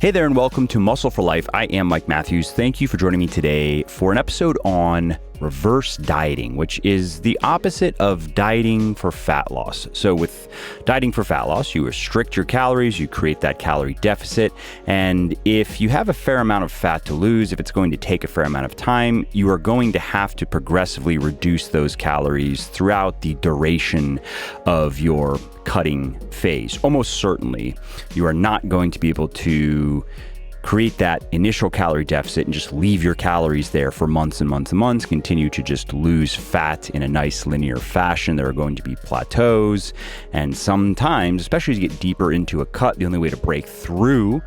Hey there and welcome to Muscle for Life. I am Mike Matthews. Thank you for joining me today for an episode on reverse dieting, which is the opposite of dieting for fat loss. So with dieting for fat loss, you restrict your calories, you create that calorie deficit, and if you have a fair amount of fat to lose, if it's going to take a fair amount of time, you are going to have to progressively reduce those calories throughout the duration of your cutting phase. Almost certainly, you are not going to be able to create that initial calorie deficit and just leave your calories there for months and months and months, continue to just lose fat in a nice linear fashion. There are going to be plateaus, and sometimes, especially as you get deeper into a cut, the only way to break through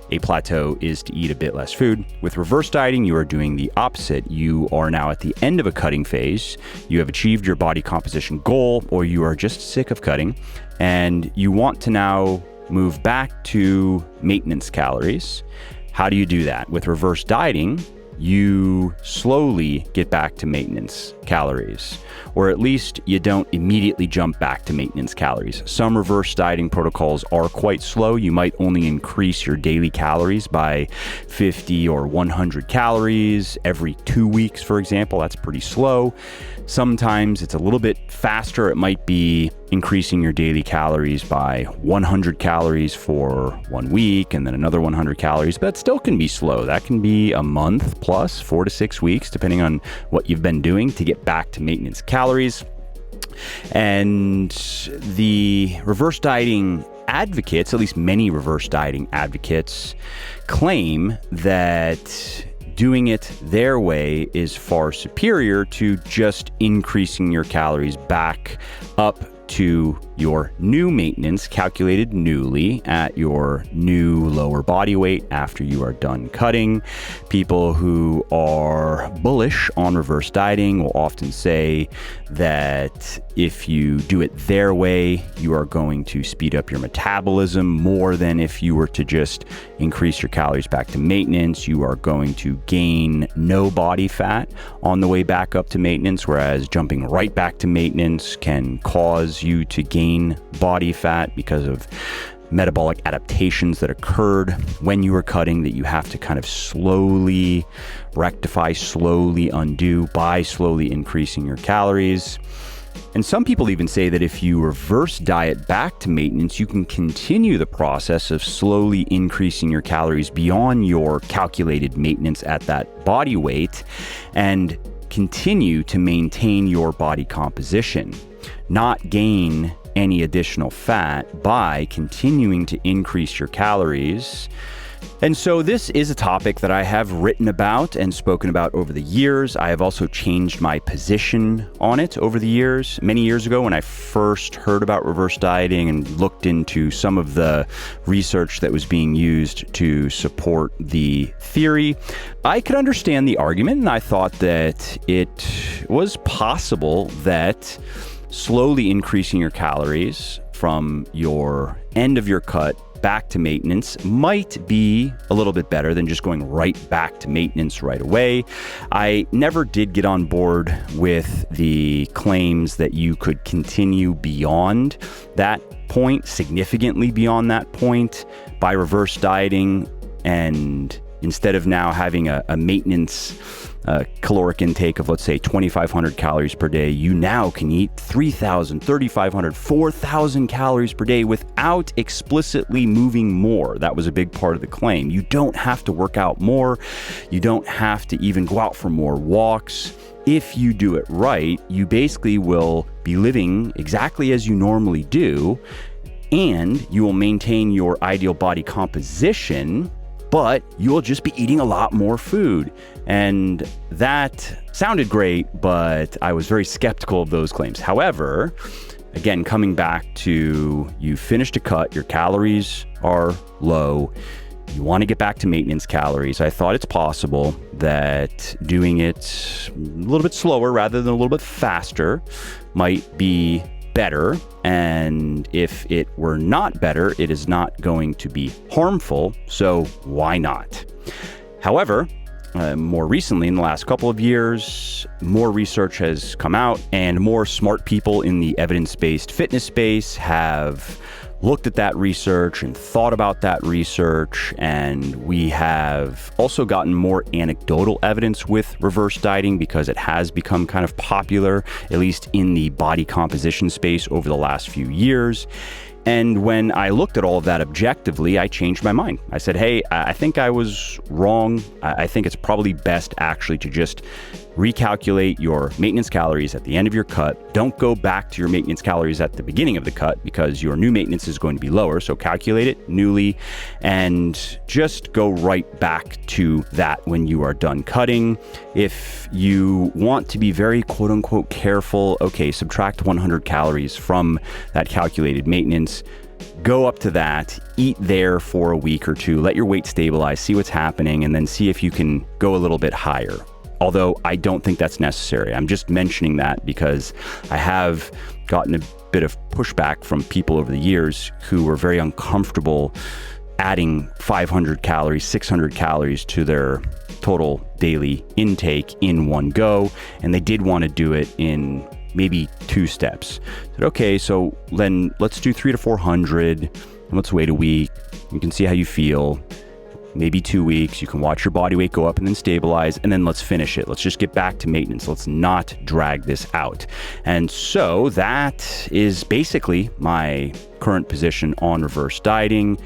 a plateau is to eat a bit less food. With reverse dieting, you are doing the opposite. You are now at the end of a cutting phase. You have achieved your body composition goal, or you are just sick of cutting, and you want to now move back to maintenance calories. How do you do that? With reverse dieting, you slowly get back to maintenance calories, or at least you don't immediately jump back to maintenance calories. Some reverse dieting protocols are quite slow. You might only increase your daily calories by 50 or 100 calories every 2 weeks, for example. That's pretty slow. Sometimes it's a little bit faster. It might be increasing your daily calories by 100 calories for 1 week and then another 100 calories, but that still can be slow. That can be a month plus 4 to 6 weeks, depending on what you've been doing to get back to maintenance calories. And the reverse dieting advocates, at least many reverse dieting advocates, claim that doing it their way is far superior to just increasing your calories back up to your new maintenance, calculated newly at your new lower body weight after you are done cutting. People who are bullish on reverse dieting will often say that if you do it their way, you are going to speed up your metabolism more than if you were to just increase your calories back to maintenance. You are going to gain no body fat on the way back up to maintenance, whereas jumping right back to maintenance can cause you to gain body fat because of metabolic adaptations that occurred when you were cutting that you have to kind of slowly rectify, slowly undo by slowly increasing your calories. And some people even say that if you reverse diet back to maintenance, you can continue the process of slowly increasing your calories beyond your calculated maintenance at that body weight and continue to maintain your body composition, not gain any additional fat by continuing to increase your calories. And so this is a topic that I have written about and spoken about over the years. I have also changed my position on it over the years. Many years ago, when I first heard about reverse dieting and looked into some of the research that was being used to support the theory, I could understand the argument, and I thought that it was possible that slowly increasing your calories from your end of your cut back to maintenance might be a little bit better than just going right back to maintenance right away. I never did get on board with the claims that you could continue beyond that point, significantly beyond that point, by reverse dieting, and instead of now having a maintenance caloric intake of, let's say, 2,500 calories per day, you now can eat 3,000, 3,500, 4,000 calories per day without explicitly moving more. That was a big part of the claim. You don't have to work out more. You don't have to even go out for more walks. If you do it right, you basically will be living exactly as you normally do, and you will maintain your ideal body composition, but you'll just be eating a lot more food. And that sounded great, but I was very skeptical of those claims. However, again, coming back to you finished a cut, your calories are low, you want to get back to maintenance calories. I thought it's possible that doing it a little bit slower rather than a little bit faster might be better. And if it were not better, it is not going to be harmful. So why not? However, more recently, in the last couple of years, more research has come out and more smart people in the evidence-based fitness space have looked at that research and thought about that research, and we have also gotten more anecdotal evidence with reverse dieting because it has become kind of popular, at least in the body composition space over the last few years. And when I looked at all of that objectively, I changed my mind. I said, hey, I think I was wrong. I think it's probably best actually to just recalculate your maintenance calories at the end of your cut. Don't go back to your maintenance calories at the beginning of the cut because your new maintenance is going to be lower. So calculate it newly and just go right back to that when you are done cutting. If you want to be very quote unquote careful, okay, subtract 100 calories from that calculated maintenance. Go up to that, eat there for a week or two, let your weight stabilize, see what's happening, and then see if you can go a little bit higher. Although I don't think that's necessary. I'm just mentioning that because I have gotten a bit of pushback from people over the years who were very uncomfortable adding 500 calories, 600 calories to their total daily intake in one go. And they did want to do it in maybe 2 steps. I said, okay, so then let's do 300 to 400 and let's wait a week. You can see how you feel. Maybe 2 weeks, you can watch your body weight go up and then stabilize, and then let's finish it. Let's just get back to maintenance. Let's not drag this out. And so that is basically my current position on reverse dieting.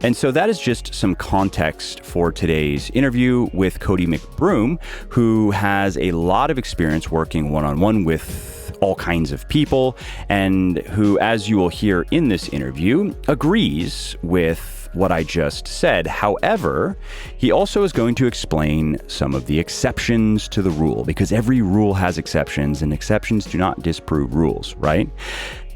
And so that is just some context for today's interview with Cody McBroom, who has a lot of experience working one-on-one with all kinds of people, and who, as you will hear in this interview, agrees with what I just said. However, he also is going to explain some of the exceptions to the rule, because every rule has exceptions, and exceptions do not disprove rules, right?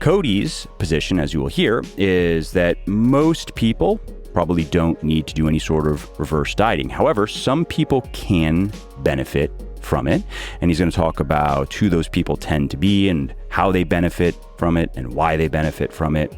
Cody's position, as you will hear, is that most people probably don't need to do any sort of reverse dieting. However, some people can benefit from it, and he's going to talk about who those people tend to be and how they benefit from it and why they benefit from it.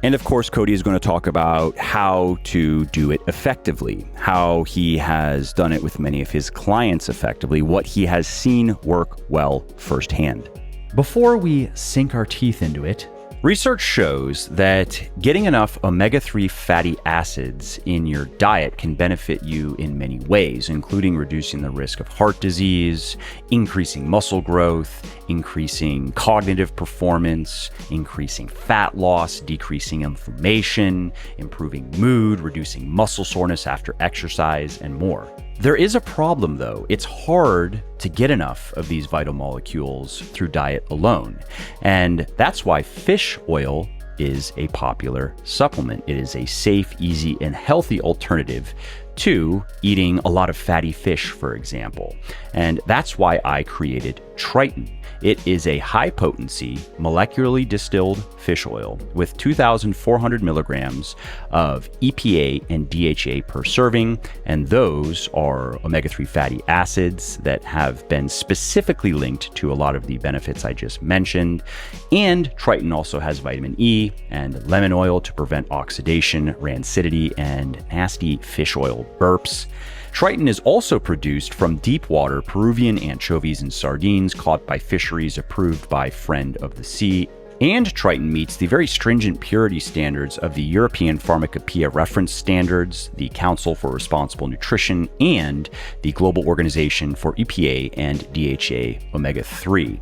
And of course, Cody is going to talk about how to do it effectively, how he has done it with many of his clients effectively, what he has seen work well firsthand. Before we sink our teeth into it, research shows that getting enough omega-3 fatty acids in your diet can benefit you in many ways, including reducing the risk of heart disease, increasing muscle growth, increasing cognitive performance, increasing fat loss, decreasing inflammation, improving mood, reducing muscle soreness after exercise, and more. There is a problem though. It's hard to get enough of these vital molecules through diet alone. And that's why fish oil is a popular supplement. It is a safe, easy, and healthy alternative to eating a lot of fatty fish, for example. And that's why I created Triton. It is a high-potency, molecularly distilled fish oil with 2,400 milligrams of EPA and DHA per serving, and those are omega-3 fatty acids that have been specifically linked to a lot of the benefits I just mentioned. And Triton also has vitamin E and lemon oil to prevent oxidation, rancidity, and nasty fish oil burps. Triton is also produced from deep water Peruvian anchovies and sardines caught by fisheries approved by Friend of the Sea. And Triton meets the very stringent purity standards of the European Pharmacopoeia Reference Standards, the Council for Responsible Nutrition, and the Global Organization for EPA and DHA omega-3.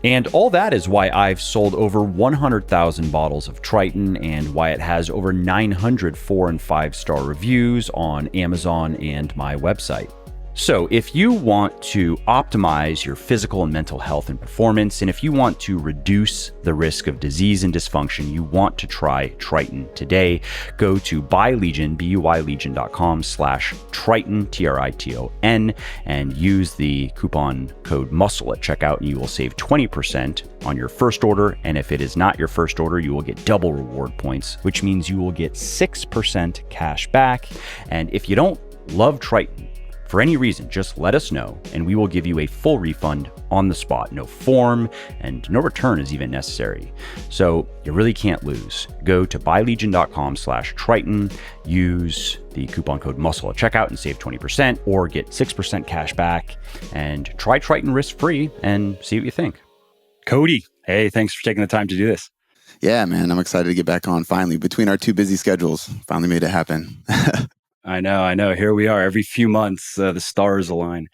And all that is why I've sold over 100,000 bottles of Triton and why it has over 900 4- and 5-star reviews on Amazon and my website. So if you want to optimize your physical and mental health and performance, and if you want to reduce the risk of disease and dysfunction, you want to try Triton today. Go to buylegion.com/Triton, Triton, and use the coupon code MUSCLE at checkout, and you will save 20% on your first order. And if it is not your first order, you will get double reward points, which means you will get 6% cash back. And if you don't love Triton, for any reason, just let us know and we will give you a full refund on the spot. No form and no return is even necessary. So you really can't lose. Go to buylegion.com/Triton, use the coupon code MUSCLE at checkout and save 20% or get 6% cash back, and try Triton risk-free and see what you think. Cody, hey, thanks for taking the time to do this. Yeah, man, I'm excited to get back on finally. Between our two busy schedules, finally made it happen. I know. Here we are. Every few months, the stars align.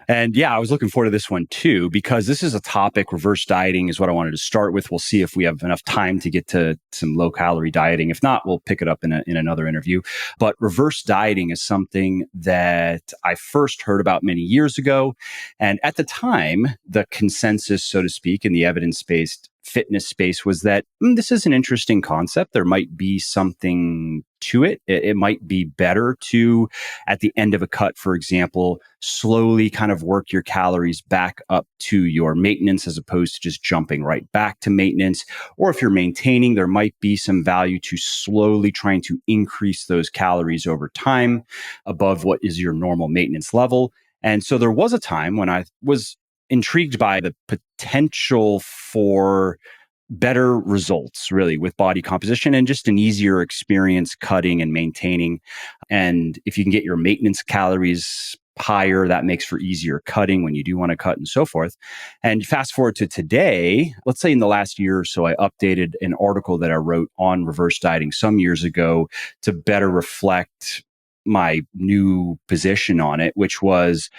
And yeah, I was looking forward to this one too, because this is a topic. Reverse dieting is what I wanted to start with. We'll see if we have enough time to get to some low calorie dieting. If not, we'll pick it up in another interview. But reverse dieting is something that I first heard about many years ago. And at the time, the consensus, so to speak, in the evidence based fitness space was that this is an interesting concept. There might be something to it. It might be better to, at the end of a cut, for example, slowly kind of work your calories back up to your maintenance as opposed to just jumping right back to maintenance. Or if you're maintaining, there might be some value to slowly trying to increase those calories over time above what is your normal maintenance level. And so there was a time when I was intrigued by the potential for better results really with body composition and just an easier experience cutting and maintaining. And if you can get your maintenance calories higher, that makes for easier cutting when you do want to cut and so forth. And fast forward to today, let's say in the last year or so, I updated an article that I wrote on reverse dieting some years ago to better reflect my new position on it, which was,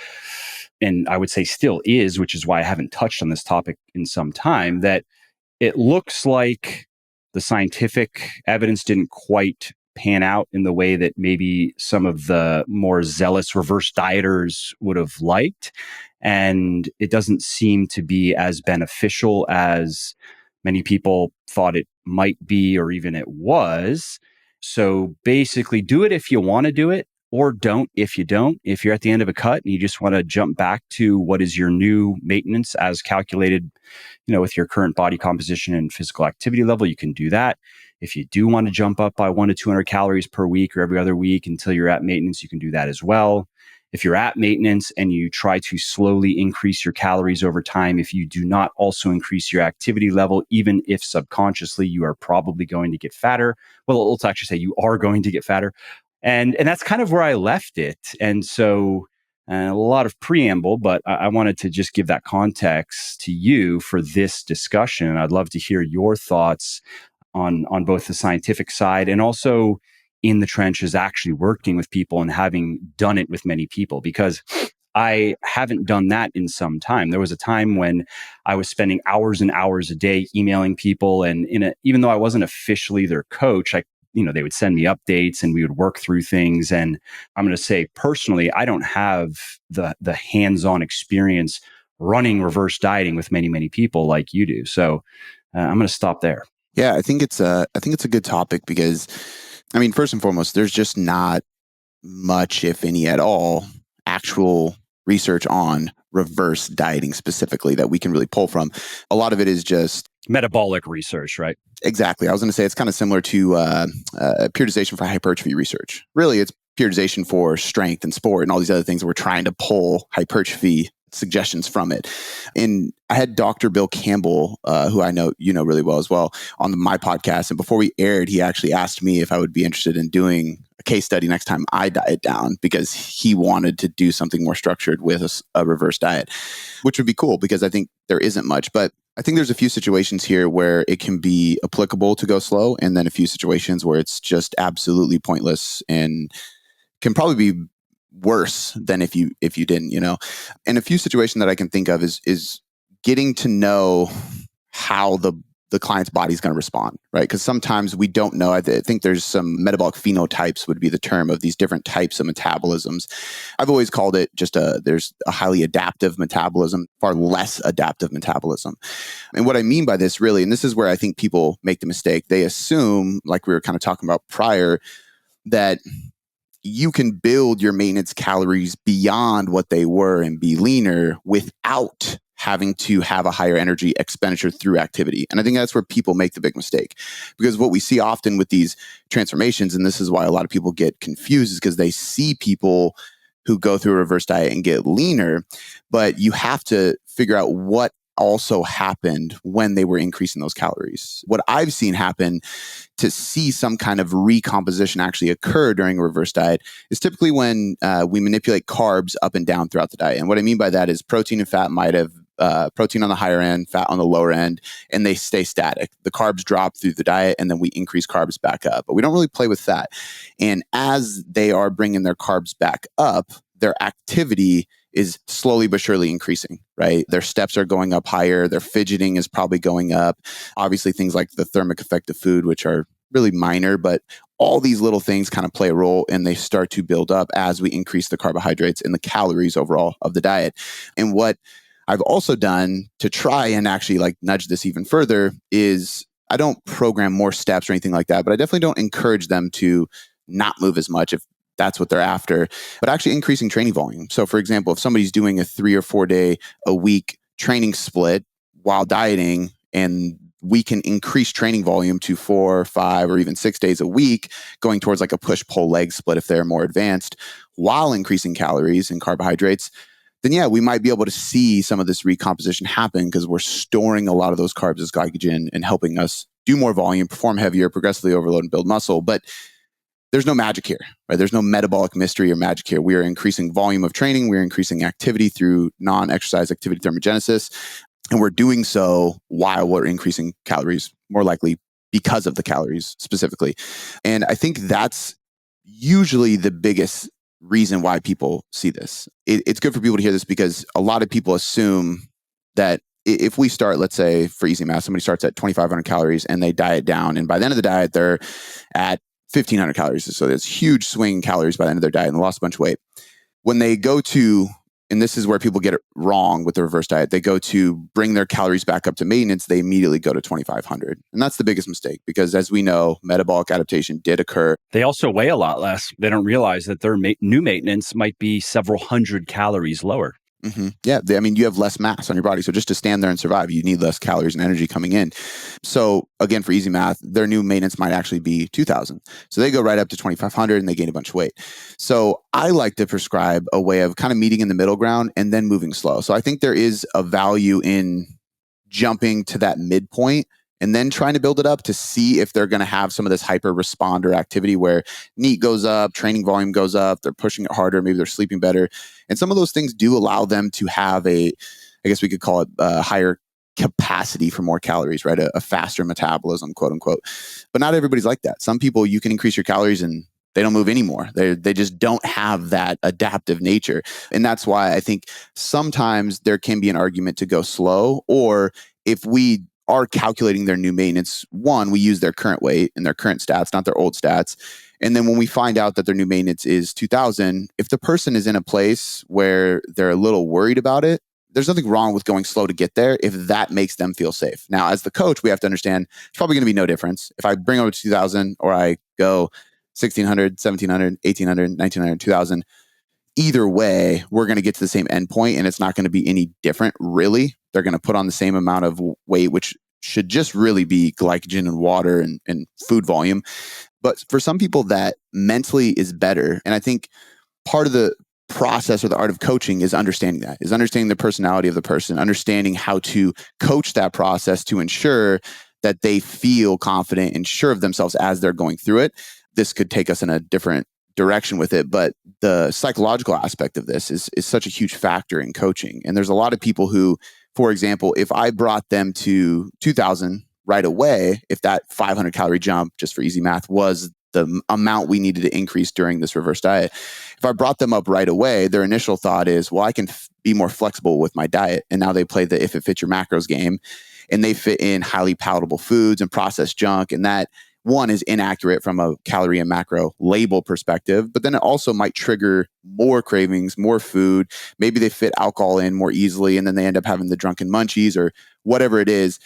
and I would say still is, which is why I haven't touched on this topic in some time, that it looks like the scientific evidence didn't quite pan out in the way that maybe some of the more zealous reverse dieters would have liked. And it doesn't seem to be as beneficial as many people thought it might be, or even it was. So basically, do it if you want to do it, or don't if you don't. If you're at the end of a cut and you just want to jump back to what is your new maintenance as calculated, with your current body composition and physical activity level, you can do that. If you do want to jump up by 1 to 200 calories per week or every other week until you're at maintenance, you can do that as well. If you're at maintenance and you try to slowly increase your calories over time, if you do not also increase your activity level, even if subconsciously you are probably going to get fatter. Well, let's actually say you are going to get fatter. And that's kind of where I left it. And so a lot of preamble, but I wanted to just give that context to you for this discussion. I'd love to hear your thoughts on both the scientific side and also in the trenches, actually working with people and having done it with many people, because I haven't done that in some time. There was a time when I was spending hours and hours a day emailing people, and even though I wasn't officially their coach, they would send me updates and we would work through things. And I'm going to say personally, I don't have the hands-on experience running reverse dieting with many, many people like you do. So I'm going to stop there. Yeah, I think it's a good topic because, first and foremost, there's just not much, if any at all, actual research on reverse dieting specifically that we can really pull from. A lot of it is just metabolic research, right? Exactly. I was going to say it's kind of similar to periodization for hypertrophy research. Really, it's periodization for strength and sport and all these other things that we're trying to pull hypertrophy suggestions from it. And I had Dr. Bill Campbell, who I know you know really well as well, on my podcast. And before we aired, he actually asked me if I would be interested in doing a case study next time I diet down, because he wanted to do something more structured with a reverse diet, which would be cool because I think there isn't much. But I think there's a few situations here where it can be applicable to go slow, and then a few situations where it's just absolutely pointless and can probably be worse than if you didn't, And a few situations that I can think of is getting to know how the client's body is going to respond, right? Because sometimes we don't know. I think there's some metabolic phenotypes would be the term of these different types of metabolisms. I've always called it there's a highly adaptive metabolism, far less adaptive metabolism. And what I mean by this really, and this is where I think people make the mistake, they assume, like we were kind of talking about prior, that you can build your maintenance calories beyond what they were and be leaner without having to have a higher energy expenditure through activity. And I think that's where people make the big mistake, because what we see often with these transformations, and this is why a lot of people get confused, is because they see people who go through a reverse diet and get leaner, but you have to figure out what also happened when they were increasing those calories. What I've seen happen to see some kind of recomposition actually occur during a reverse diet is typically when we manipulate carbs up and down throughout the diet. And what I mean by that is protein and fat might have protein on the higher end, fat on the lower end, and they stay static. The carbs drop through the diet, and then we increase carbs back up. But we don't really play with fat. And as they are bringing their carbs back up, their activity is slowly but surely increasing, right? Their steps are going up higher. Their fidgeting is probably going up. Obviously, things like the thermic effect of food, which are really minor, but all these little things kind of play a role, and they start to build up as we increase the carbohydrates and the calories overall of the diet. And what I've also done to try and actually like nudge this even further is I don't program more steps or anything like that, but I definitely don't encourage them to not move as much if that's what they're after, but actually increasing training volume. So for example, if somebody's doing a 3 or 4 day a week training split while dieting, and we can increase training volume to 4, 5, or even 6 days a week, going towards like a push-pull leg split if they're more advanced, while increasing calories and carbohydrates, then yeah, we might be able to see some of this recomposition happen because we're storing a lot of those carbs as glycogen and helping us do more volume, perform heavier, progressively overload, and build muscle. But there's no magic here, right? There's no metabolic mystery or magic here. We are increasing volume of training. We're increasing activity through non-exercise activity thermogenesis. And we're doing so while we're increasing calories, more likely because of the calories specifically. And I think that's usually the biggest reason why people see this. It's good for people to hear this because a lot of people assume that if we start, let's say for easy math, somebody starts at 2,500 calories and they diet down, and by the end of the diet, they're at 1,500 calories. So there's huge swing in calories by the end of their diet and lost a bunch of weight. When they go to, and this is where people get it wrong with the reverse diet, they go to bring their calories back up to maintenance, they immediately go to 2,500. And that's the biggest mistake because as we know, metabolic adaptation did occur. They also weigh a lot less. They don't realize that their new maintenance might be several hundred calories lower. Mm-hmm. Yeah. I mean, you have less mass on your body. So just to stand there and survive, you need less calories and energy coming in. So again, for easy math, their new maintenance might actually be 2,000. So they go right up to 2,500 and they gain a bunch of weight. So I like to prescribe a way of kind of meeting in the middle ground and then moving slow. So I think there is a value in jumping to that midpoint and then trying to build it up to see if they're going to have some of this hyper responder activity where NEAT goes up, training volume goes up, they're pushing it harder, maybe they're sleeping better. And some of those things do allow them to have I guess we could call it a higher capacity for more calories, right? A faster metabolism, quote unquote. But not everybody's like that. Some people, you can increase your calories and they don't move anymore. They just don't have that adaptive nature. And that's why I think sometimes there can be an argument to go slow, or if we are calculating their new maintenance, one, we use their current weight and their current stats, not their old stats. And then when we find out that their new maintenance is 2,000, if the person is in a place where they're a little worried about it, there's nothing wrong with going slow to get there if that makes them feel safe. Now, as the coach, we have to understand it's probably going to be no difference. If I bring over 2,000 or I go 1,600, 1,700, 1,800, 1,900, 2,000, either way, we're going to get to the same endpoint and it's not going to be any different, really. They're going to put on the same amount of weight, which should just really be glycogen and water and food volume. But for some people, that mentally is better. And I think part of the process or the art of coaching is understanding the personality of the person, understanding how to coach that process to ensure that they feel confident and sure of themselves as they're going through it. This could take us in a different direction with it, but the psychological aspect of this is such a huge factor in coaching. And there's a lot of people who, for example, if I brought them to 2,000 right away, if that 500 calorie jump, just for easy math, was the amount we needed to increase during this reverse diet, if I brought them up right away, their initial thought is, well, I can be more flexible with my diet. And now they play the if it fits your macros game, and they fit in highly palatable foods and processed junk. And that, one, is inaccurate from a calorie and macro label perspective, but then it also might trigger more cravings, more food. Maybe they fit alcohol in more easily, and then they end up having the drunken munchies or whatever it is.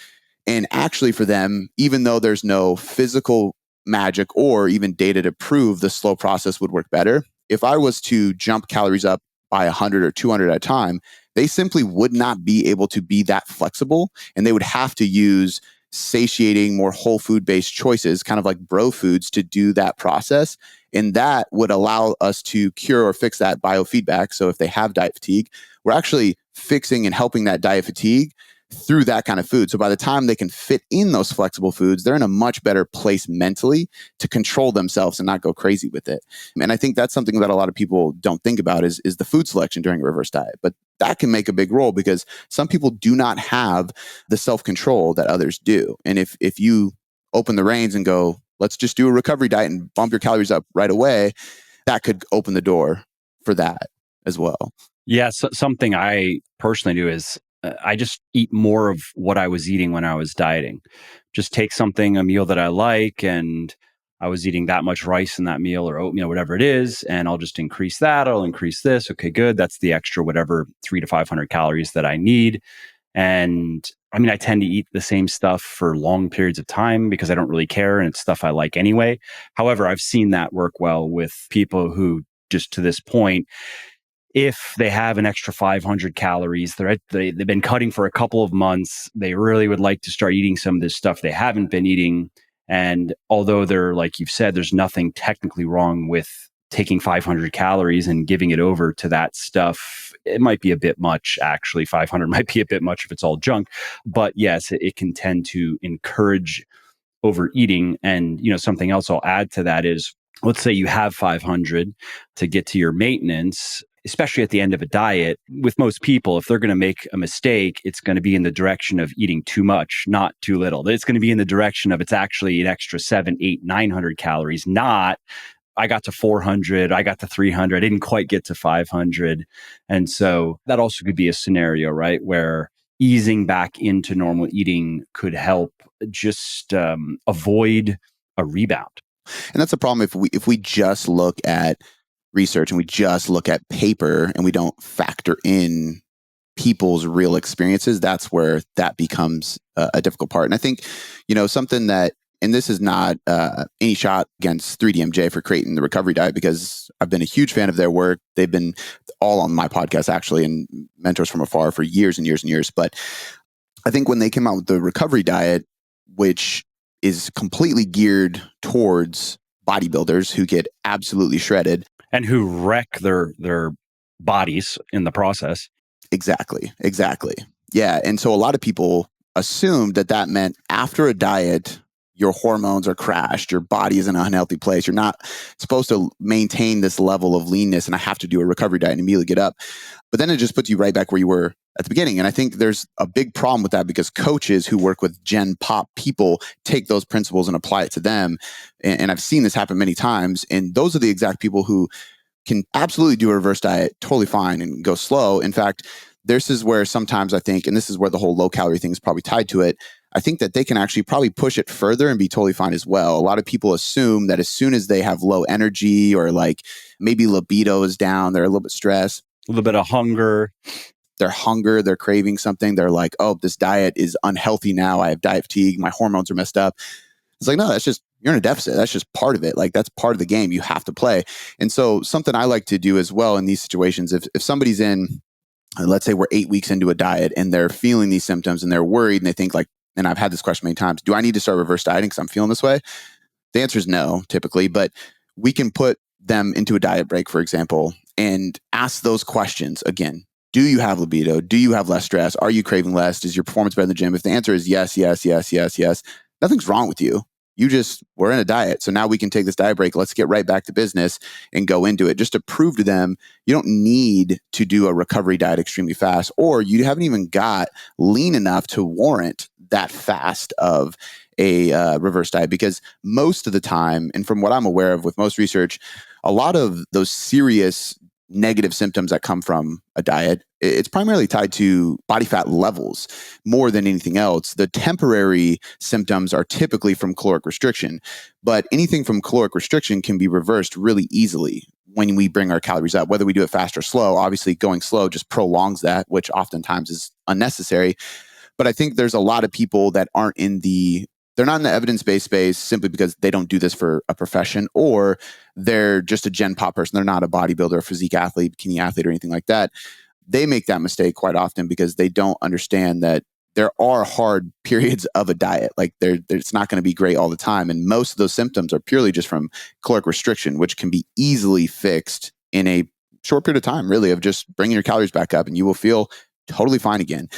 And actually for them, even though there's no physical magic or even data to prove the slow process would work better, if I was to jump calories up by 100 or 200 at a time, they simply would not be able to be that flexible, and they would have to use satiating, more whole food based choices, kind of like bro foods, to do that process. And that would allow us to cure or fix that biofeedback. So if they have diet fatigue, we're actually fixing and helping that diet fatigue through that kind of food. So by the time they can fit in those flexible foods, they're in a much better place mentally to control themselves and not go crazy with it. And I think that's something that a lot of people don't think about is the food selection during a reverse diet. But that can make a big role because some people do not have the self-control that others do. And if you open the reins and go, let's just do a recovery diet and bump your calories up right away, that could open the door for that as well. Yeah, so something I personally do is I just eat more of what I was eating when I was dieting. Just take a meal that I like, and I was eating that much rice in that meal or oatmeal, whatever it is, and I'll just increase that. I'll increase this. Okay, good. That's the extra whatever 300 to 500 calories that I need. And I mean, I tend to eat the same stuff for long periods of time because I don't really care and it's stuff I like anyway. However, I've seen that work well with people who just to this point, if they have an extra 500 calories, they've been cutting for a couple of months, they really would like to start eating some of this stuff they haven't been eating. And although like you've said, there's nothing technically wrong with taking 500 calories and giving it over to that stuff, it might be a bit much, actually. 500 might be a bit much if it's all junk. But yes, it can tend to encourage overeating. And, something else I'll add to that is, let's say you have 500 to get to your maintenance, especially at the end of a diet. With most people, if they're going to make a mistake, it's going to be in the direction of eating too much, not too little. It's going to be in the direction of it's actually an extra 700, 800, 900 calories, not I got to 400, I got to 300, I didn't quite get to 500. And so that also could be a scenario, right, where easing back into normal eating could help just avoid a rebound. And that's the problem if we just look at research and we just look at paper and we don't factor in people's real experiences, that's where that becomes a difficult part. And I think, something that, and this is not any shot against 3DMJ for creating the recovery diet, because I've been a huge fan of their work. They've been all on my podcast, actually, and mentors from afar for years and years and years. But I think when they came out with the recovery diet, which is completely geared towards bodybuilders who get absolutely shredded. And who wreck their bodies in the process. Exactly. Yeah. And so a lot of people assumed that meant after a diet, your hormones are crashed, your body is in an unhealthy place. You're not supposed to maintain this level of leanness, and I have to do a recovery diet and immediately get up. But then it just puts you right back where you were at the beginning. And I think there's a big problem with that because coaches who work with Gen Pop people take those principles and apply it to them. And I've seen this happen many times. And those are the exact people who can absolutely do a reverse diet totally fine and go slow. In fact, this is where sometimes I think, and this is where the whole low calorie thing is probably tied to it, I think that they can actually probably push it further and be totally fine as well. A lot of people assume that as soon as they have low energy or like maybe libido is down, they're a little bit stressed. A little bit of hunger. They're craving something. They're like, oh, this diet is unhealthy now. I have diet fatigue. My hormones are messed up. It's like, no, that's just, you're in a deficit. That's just part of it. Like that's part of the game. You have to play. And so something I like to do as well in these situations, if somebody's in, let's say we're 8 weeks into a diet and they're feeling these symptoms and they're worried and they think like, and I've had this question many times, do I need to start reverse dieting because I'm feeling this way? The answer is no, typically, but we can put them into a diet break, for example, and ask those questions again. Do you have libido? Do you have less stress? Are you craving less? Is your performance better in the gym? If the answer is yes, nothing's wrong with you. We're in a diet. So now we can take this diet break. Let's get right back to business and go into it just to prove to them you don't need to do a recovery diet extremely fast, or you haven't even got lean enough to warrant that fast of a reverse diet. Because most of the time, and from what I'm aware of with most research, a lot of those serious negative symptoms that come from a diet, it's primarily tied to body fat levels more than anything else. The temporary symptoms are typically from caloric restriction, but anything from caloric restriction can be reversed really easily when we bring our calories up, whether we do it fast or slow. Obviously, going slow just prolongs that, which oftentimes is unnecessary. But I think there's a lot of people that they're not in the evidence-based space simply because they don't do this for a profession, or they're just a Gen Pop person. They're not a bodybuilder, a physique athlete, bikini athlete, or anything like that. They make that mistake quite often because they don't understand that there are hard periods of a diet. Like it's not going to be great all the time. And most of those symptoms are purely just from caloric restriction, which can be easily fixed in a short period of time, really, of just bringing your calories back up, and you will feel totally fine again.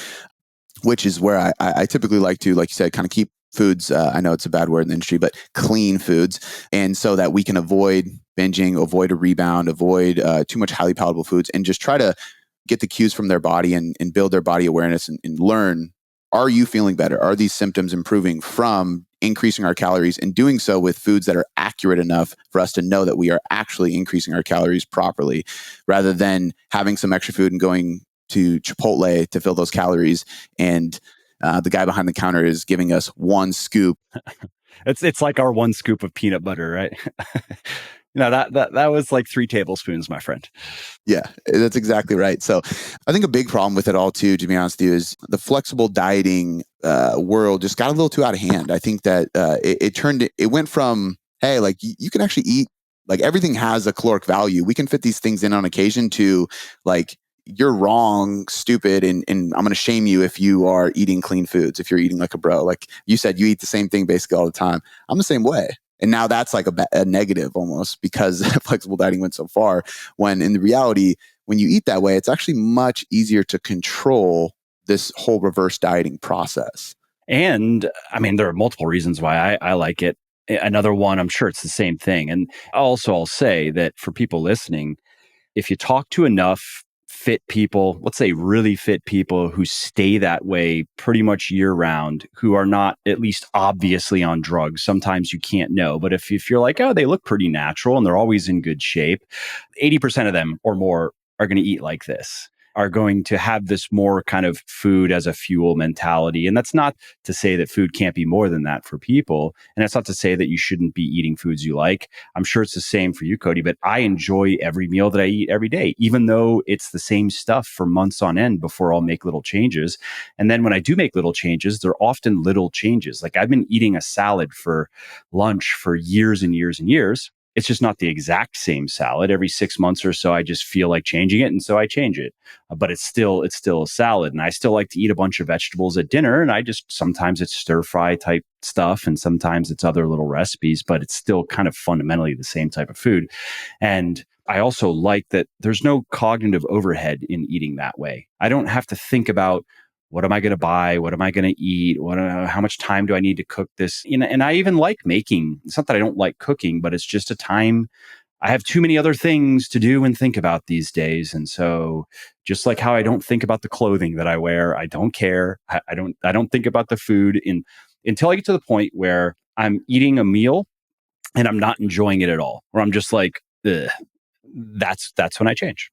which is where I typically like to, like you said, kind of keep foods. I know it's a bad word in the industry, but clean foods. And so that we can avoid binging, avoid a rebound, avoid too much highly palatable foods, and just try to get the cues from their body and build their body awareness and learn, are you feeling better? Are these symptoms improving from increasing our calories, and doing so with foods that are accurate enough for us to know that we are actually increasing our calories properly, rather than having some extra food and going to Chipotle to fill those calories. And the guy behind the counter is giving us one scoop. It's like our one scoop of peanut butter, right? That was like 3 tablespoons, my friend. Yeah, that's exactly right. So I think a big problem with it all too, to be honest with you, is the flexible dieting world just got a little too out of hand. I think that it went from, hey, like you can actually eat, like everything has a caloric value. We can fit these things in on occasion, to like, you're wrong, stupid, and I'm going to shame you if you are eating clean foods, if you're eating like a bro. Like you said, you eat the same thing basically all the time. I'm the same way. And now that's like a negative almost, because flexible dieting went so far, when in the reality, when you eat that way, it's actually much easier to control this whole reverse dieting process. And I mean, there are multiple reasons why I like it. Another one, I'm sure it's the same thing. And also, I'll say that for people listening, if you talk to enough fit people, let's say really fit people who stay that way pretty much year round, who are not at least obviously on drugs, sometimes you can't know. But if you're like, oh, they look pretty natural and they're always in good shape, 80% of them or more are going to eat like this, are going to have this more kind of food as a fuel mentality. And that's not to say that food can't be more than that for people. And that's not to say that you shouldn't be eating foods you like. I'm sure it's the same for you, Cody, but I enjoy every meal that I eat every day, even though it's the same stuff for months on end before I'll make little changes. And then when I do make little changes, they're often little changes. Like I've been eating a salad for lunch for years and years and years. It's just not the exact same salad. Every 6 months or so, I just feel like changing it. And so I change it. But it's still a salad. And I still like to eat a bunch of vegetables at dinner. And sometimes it's stir fry type stuff. And sometimes it's other little recipes, but it's still kind of fundamentally the same type of food. And I also like that there's no cognitive overhead in eating that way. I don't have to think about, what am I going to buy? What am I going to eat? How much time do I need to cook this? And I even like making. It's not that I don't like cooking, but it's just a time. I have too many other things to do and think about these days. And so just like how I don't think about the clothing that I wear, I don't care. I don't think about the food until I get to the point where I'm eating a meal and I'm not enjoying it at all, or I'm just like, ugh. That's when I change.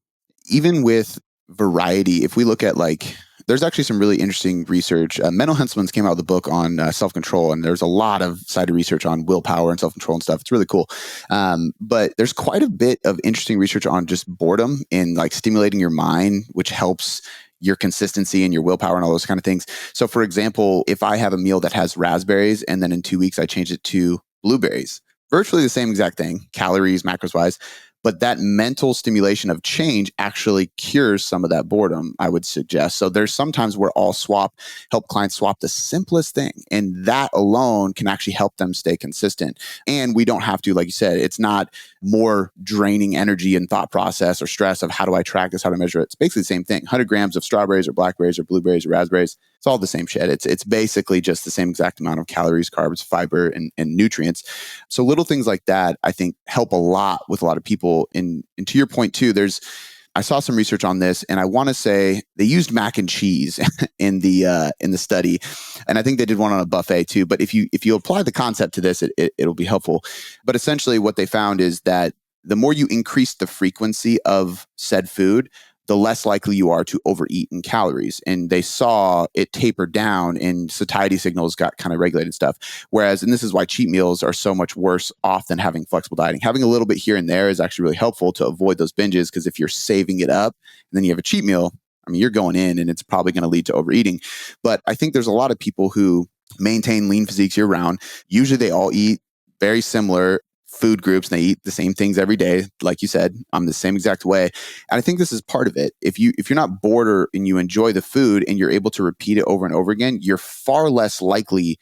Even with variety, if we look at like, there's actually some really interesting research. Menno Henselman's came out with a book on self-control, and there's a lot of cited research on willpower and self-control and stuff. It's really cool. But there's quite a bit of interesting research on just boredom and like stimulating your mind, which helps your consistency and your willpower and all those kind of things. So for example, if I have a meal that has raspberries and then in 2 weeks I change it to blueberries, virtually the same exact thing, calories, macros wise, but that mental stimulation of change actually cures some of that boredom, I would suggest. So there's sometimes where help clients swap the simplest thing, and that alone can actually help them stay consistent. And we don't have to, like you said, it's not more draining energy and thought process or stress of how do I track this, how do I measure it. It's basically the same thing. 100 grams of strawberries or blackberries or blueberries or raspberries, it's all the same shit. It's basically just the same exact amount of calories, carbs, fiber, and nutrients. So little things like that, I think, help a lot with a lot of people. And to your point too, I saw some research on this, and I want to say they used mac and cheese in the study, and I think they did one on a buffet too. But if you apply the concept to this, it'll be helpful. But essentially, what they found is that the more you increase the frequency of said food, the less likely you are to overeat in calories. And they saw it taper down and satiety signals got kind of regulated and stuff. Whereas, and this is why cheat meals are so much worse off than having flexible dieting. Having a little bit here and there is actually really helpful to avoid those binges, because if you're saving it up and then you have a cheat meal, I mean, you're going in and it's probably going to lead to overeating. But I think there's a lot of people who maintain lean physiques year round. Usually they all eat very similar food groups, and they eat the same things every day. Like you said, I'm the same exact way. And I think this is part of it. If you're not bored and you enjoy the food and you're able to repeat it over and over again, you're far less likely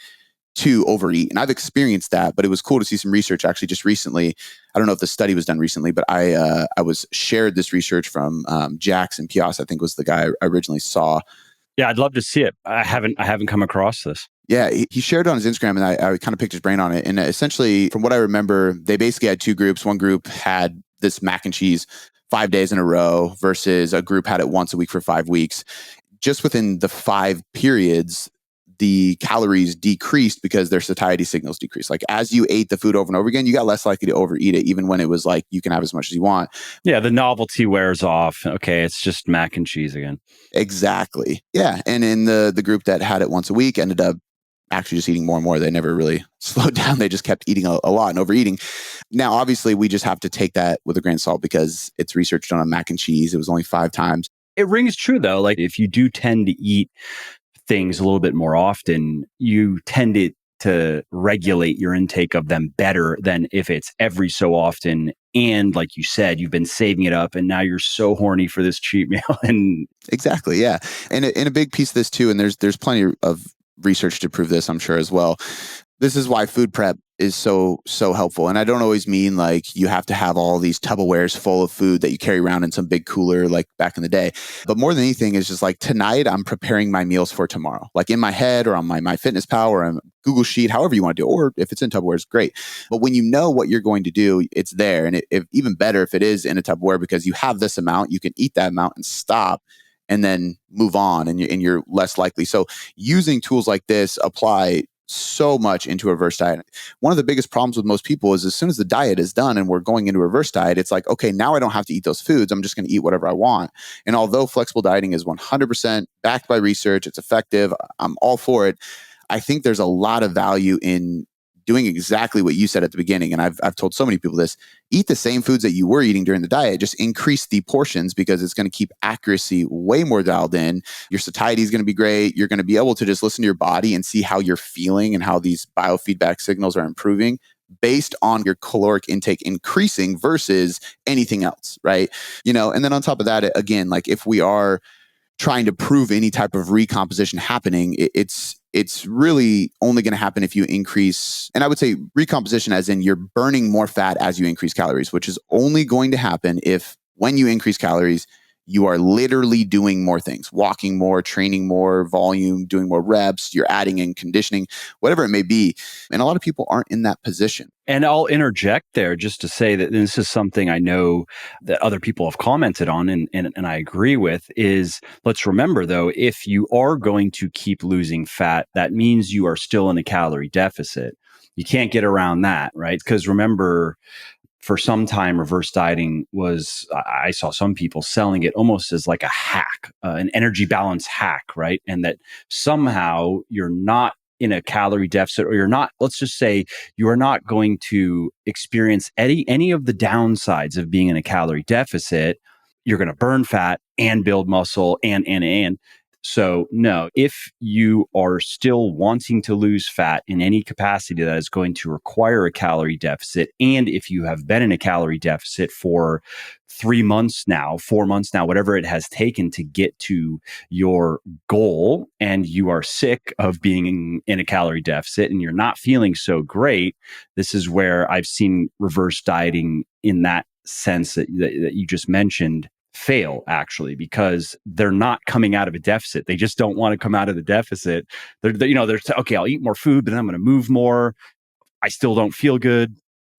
to overeat. And I've experienced that, but it was cool to see some research actually just recently. I don't know if the study was done recently, but I was shared this research from Jackson Pias, I think was the guy I originally saw. Yeah, I'd love to see it. I haven't come across this. Yeah, he shared it on his Instagram, and I kind of picked his brain on it. And essentially, from what I remember, they basically had two groups. One group had this mac and cheese 5 days in a row versus a group had it once a week for 5 weeks. Just within the 5 periods, the calories decreased because their satiety signals decreased. Like as you ate the food over and over again, you got less likely to overeat it, even when it was like you can have as much as you want. Yeah, the novelty wears off. Okay, it's just mac and cheese again. Exactly. Yeah. And in the group that had it once a week ended up actually just eating more and more. They never really slowed down. They just kept eating a lot and overeating. Now, obviously, we just have to take that with a grain of salt because it's research done on mac and cheese. It was only 5 times. It rings true though. Like if you do tend to eat things a little bit more often, you tend to regulate your intake of them better than if it's every so often. And like you said, you've been saving it up and now you're so horny for this cheat meal. And Exactly. Yeah. And a big piece of this too, and there's plenty of research to prove this, I'm sure as well. This is why food prep is so helpful. And I don't always mean like you have to have all these Tupperwares full of food that you carry around in some big cooler like back in the day. But more than anything is just like tonight I'm preparing my meals for tomorrow. Like in my head or on my MyFitnessPal or on Google Sheet, however you want to do it, or if it's in Tupperware, it's great. But when you know what you're going to do, it's there. And even better if it is in a Tupperware because you have this amount, you can eat that amount and stop and then move on and you're less likely. So using tools like this apply so much into a reverse diet. One of the biggest problems with most people is as soon as the diet is done and we're going into a reverse diet, it's like, okay, now I don't have to eat those foods. I'm just going to eat whatever I want. And although flexible dieting is 100% backed by research, it's effective, I'm all for it. I think there's a lot of value in doing exactly what you said at the beginning. And I've told so many people this: eat the same foods that you were eating during the diet, just increase the portions because it's going to keep accuracy way more dialed in. Your satiety is going to be great. You're going to be able to just listen to your body and see how you're feeling and how these biofeedback signals are improving based on your caloric intake increasing versus anything else, right? And then on top of that, again, like if we are trying to prove any type of recomposition happening, it's really only going to happen if you increase, and I would say recomposition as in you're burning more fat as you increase calories, which is only going to happen if when you increase calories, you are literally doing more things, walking more, training more volume, doing more reps, you're adding in conditioning, whatever it may be. And a lot of people aren't in that position. And I'll interject there just to say that this is something I know that other people have commented on and I agree with is, let's remember though, if you are going to keep losing fat, that means you are still in a calorie deficit. You can't get around that, right? Because remember, for some time, reverse dieting was, I saw some people selling it almost as like a hack, an energy balance hack, right? And that somehow you're not in a calorie deficit, or you're not, let's just say you are not going to experience any of the downsides of being in a calorie deficit. You're going to burn fat and build muscle and. So no, if you are still wanting to lose fat in any capacity that is going to require a calorie deficit, and if you have been in a calorie deficit for 3 months now, 4 months now, whatever it has taken to get to your goal, and you are sick of being in a calorie deficit and you're not feeling so great, this is where I've seen reverse dieting in that sense that you just mentioned fail, actually, because they're not coming out of a deficit. They just don't want to come out of the deficit. They're okay, I'll eat more food, but then I'm going to move more. I still don't feel good.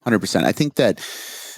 100%. I think that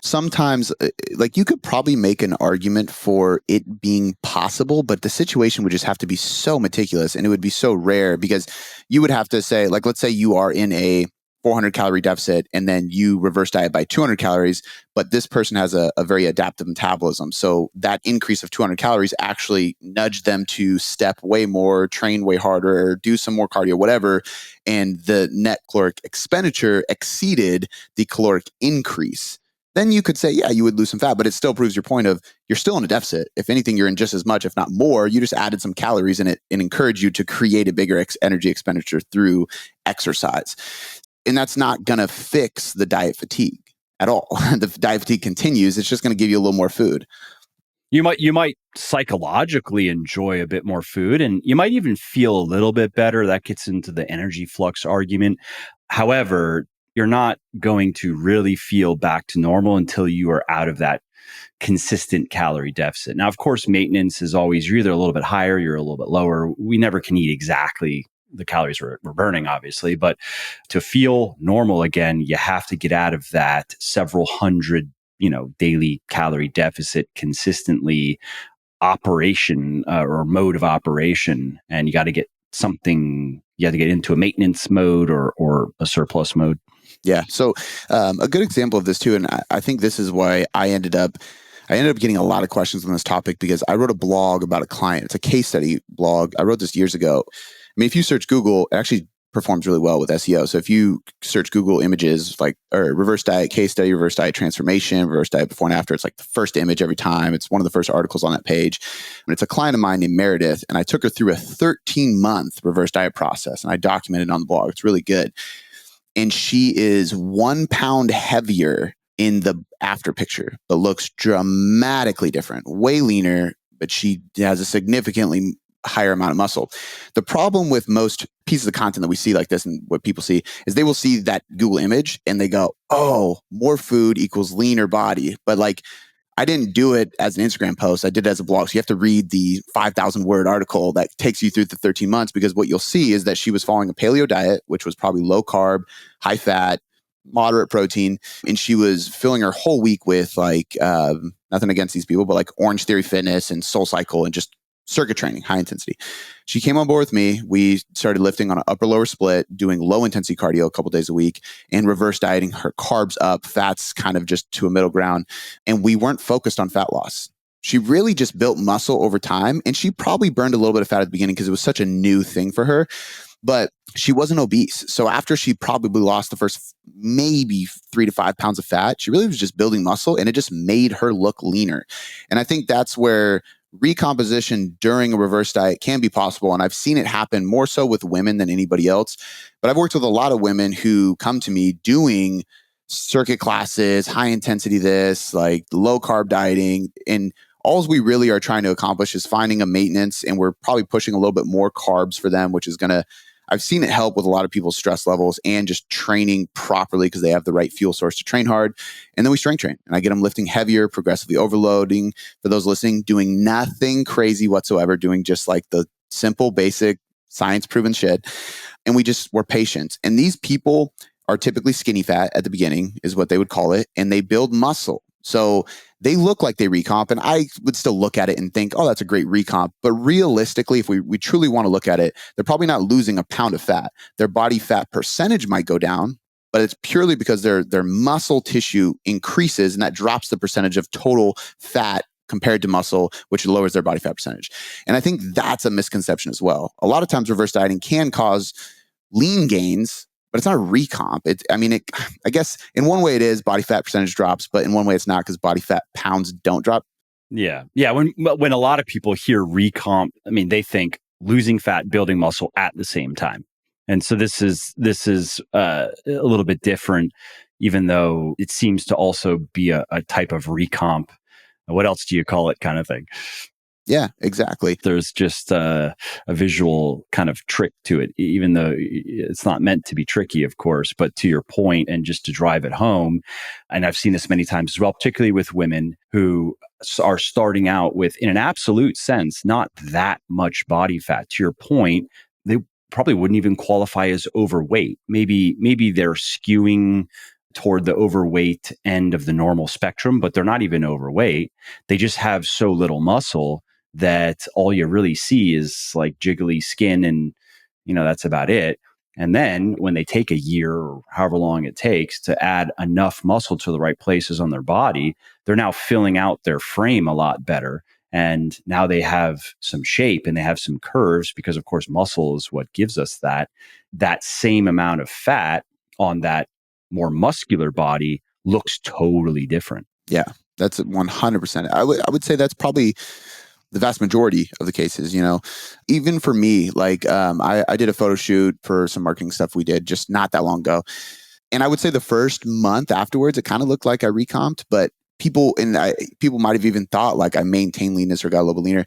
sometimes, like you could probably make an argument for it being possible, but the situation would just have to be so meticulous and it would be so rare because you would have to say, like, let's say you are in a 400 calorie deficit and then you reverse diet by 200 calories, but this person has a very adaptive metabolism. So that increase of 200 calories actually nudged them to step way more, train way harder, do some more cardio, whatever. And the net caloric expenditure exceeded the caloric increase. Then you could say, yeah, you would lose some fat, but it still proves your point of you're still in a deficit. If anything, you're in just as much, if not more. You just added some calories in it and encouraged you to create a bigger energy expenditure through exercise. And that's not going to fix the diet fatigue at all. The diet fatigue continues. It's just going to give you a little more food. You might psychologically enjoy a bit more food, and you might even feel a little bit better. That gets into the energy flux argument. However, you're not going to really feel back to normal until you are out of that consistent calorie deficit. Now, of course, maintenance is always you're either a little bit higher, you're a little bit lower. We never can eat exactly the calories we're burning, obviously, but to feel normal again, you have to get out of that several hundred, daily calorie deficit consistently operation or mode of operation. And you got to get into a maintenance mode or a surplus mode. Yeah. So a good example of this too, and I think this is why I ended up getting a lot of questions on this topic, because I wrote a blog about a client. It's a case study blog. I wrote this years ago. I mean, if you search Google, it actually performs really well with SEO. So if you search Google images or reverse diet case study, reverse diet transformation, reverse diet before and after, it's like the first image every time. It's one of the first articles on that page. And it's a client of mine named Meredith, and I took her through a 13-month reverse diet process, and I documented it on the blog. It's really good. And she is 1 pound heavier in the after picture, but looks dramatically different, way leaner, but she has a significantly higher amount of muscle. The problem with most pieces of content that we see like this and what people see is they will see that Google image and they go, oh, more food equals leaner body. But I didn't do it as an Instagram post. I did it as a blog. So you have to read the 5,000 word article that takes you through the 13 months, because what you'll see is that she was following a paleo diet, which was probably low carb, high fat, moderate protein. And she was filling her whole week with nothing against these people, but Orange Theory Fitness and Soul Cycle and just circuit training, high intensity. She came on board with me. We started lifting on an upper lower split, doing low intensity cardio a couple days a week, and reverse dieting, her carbs up, fats kind of just to a middle ground. And we weren't focused on fat loss. She really just built muscle over time. And she probably burned a little bit of fat at the beginning because it was such a new thing for her. But she wasn't obese. So after she probably lost the first maybe 3 to 5 pounds of fat, she really was just building muscle, and it just made her look leaner. And I think that's where recomposition during a reverse diet can be possible. And I've seen it happen more so with women than anybody else. But I've worked with a lot of women who come to me doing circuit classes, high intensity low carb dieting. And all we really are trying to accomplish is finding a maintenance. And we're probably pushing a little bit more carbs for them, which is I've seen it help with a lot of people's stress levels and just training properly because they have the right fuel source to train hard. And then we strength train, and I get them lifting heavier, progressively overloading. For those listening, doing nothing crazy whatsoever, doing just the simple, basic, science proven shit. And we're patient. And these people are typically skinny fat at the beginning is what they would call it. And they build muscle. So they look like they recomp, and I would still look at it and think, oh, that's a great recomp. But realistically, if we truly want to look at it, they're probably not losing a pound of fat. Their body fat percentage might go down, but it's purely because their muscle tissue increases, and that drops the percentage of total fat compared to muscle, which lowers their body fat percentage. And I think that's a misconception as well. A lot of times reverse dieting can cause lean gains, but it's not a recomp. I guess in one way it is, body fat percentage drops, but in one way it's not, because body fat pounds don't drop. Yeah. When a lot of people hear recomp, they think losing fat, building muscle at the same time. And so this is a little bit different, even though it seems to also be a type of recomp. What else do you call it, kind of thing? Yeah, exactly. There's just a visual kind of trick to it, even though it's not meant to be tricky, of course, but to your point, and just to drive it home. And I've seen this many times as well, particularly with women who are starting out with, in an absolute sense, not that much body fat. To your point, they probably wouldn't even qualify as overweight. Maybe they're skewing toward the overweight end of the normal spectrum, but they're not even overweight. They just have so little muscle that all you really see is jiggly skin, and that's about it. And then when they take a year or however long it takes to add enough muscle to the right places on their body, they're now filling out their frame a lot better. And now they have some shape and they have some curves, because of course muscle is what gives us that same amount of fat on that more muscular body looks totally different. Yeah, that's 100%. I would say that's probably the vast majority of the cases. Even for me, I did a photo shoot for some marketing stuff we did just not that long ago. And I would say the first month afterwards, it kind of looked like I recomped, but people might have even thought I maintained leanness or got a little bit leaner,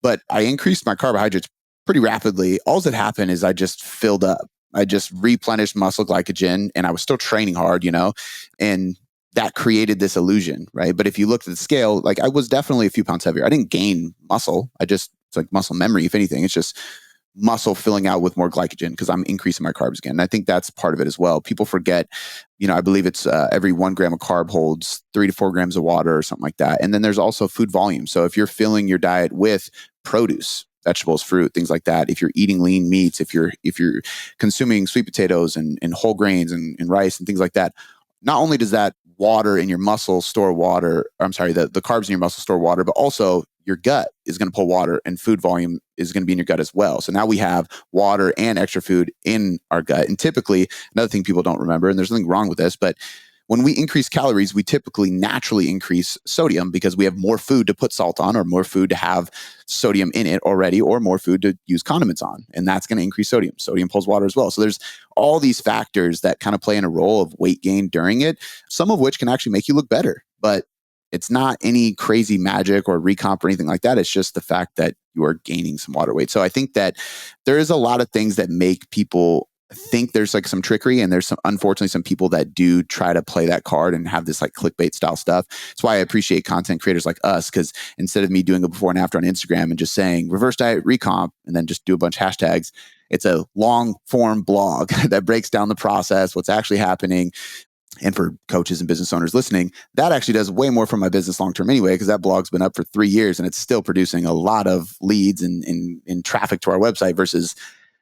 but I increased my carbohydrates pretty rapidly. All that happened is I just filled up. I just replenished muscle glycogen, and I was still training hard, and that created this illusion, right? But if you looked at the scale, like I was definitely a few pounds heavier. I didn't gain muscle. It's like muscle memory, if anything. It's just muscle filling out with more glycogen because I'm increasing my carbs again. And I think that's part of it as well. People forget, I believe it's every 1 gram of carb holds 3 to 4 grams of water or something like that. And then there's also food volume. So if you're filling your diet with produce, vegetables, fruit, things like that, if you're eating lean meats, if you're consuming sweet potatoes and whole grains and rice and things like that, not only does that water in your muscle store water, the carbs in your muscle store water, but also your gut is going to pull water and food volume is going to be in your gut as well. So now we have water and extra food in our gut. And typically, another thing people don't remember, and there's nothing wrong with this, but when we increase calories, we typically naturally increase sodium because we have more food to put salt on or more food to have sodium in it already or more food to use condiments on. And that's going to increase sodium. Sodium pulls water as well. So there's all these factors that kind of play in a role of weight gain during it, some of which can actually make you look better. But it's not any crazy magic or recomp or anything like that. It's just the fact that you are gaining some water weight. So I think that there is a lot of things that make people think there's like some trickery, and there's unfortunately some people that do try to play that card and have this like clickbait style stuff. That's why I appreciate content creators like us, because instead of me doing a before and after on Instagram and just saying reverse diet recomp and then just do a bunch of hashtags, it's a long form blog that breaks down the process, what's actually happening. And for coaches and business owners listening, that actually does way more for my business long-term anyway, because that blog's been up for 3 years and it's still producing a lot of leads and traffic to our website versus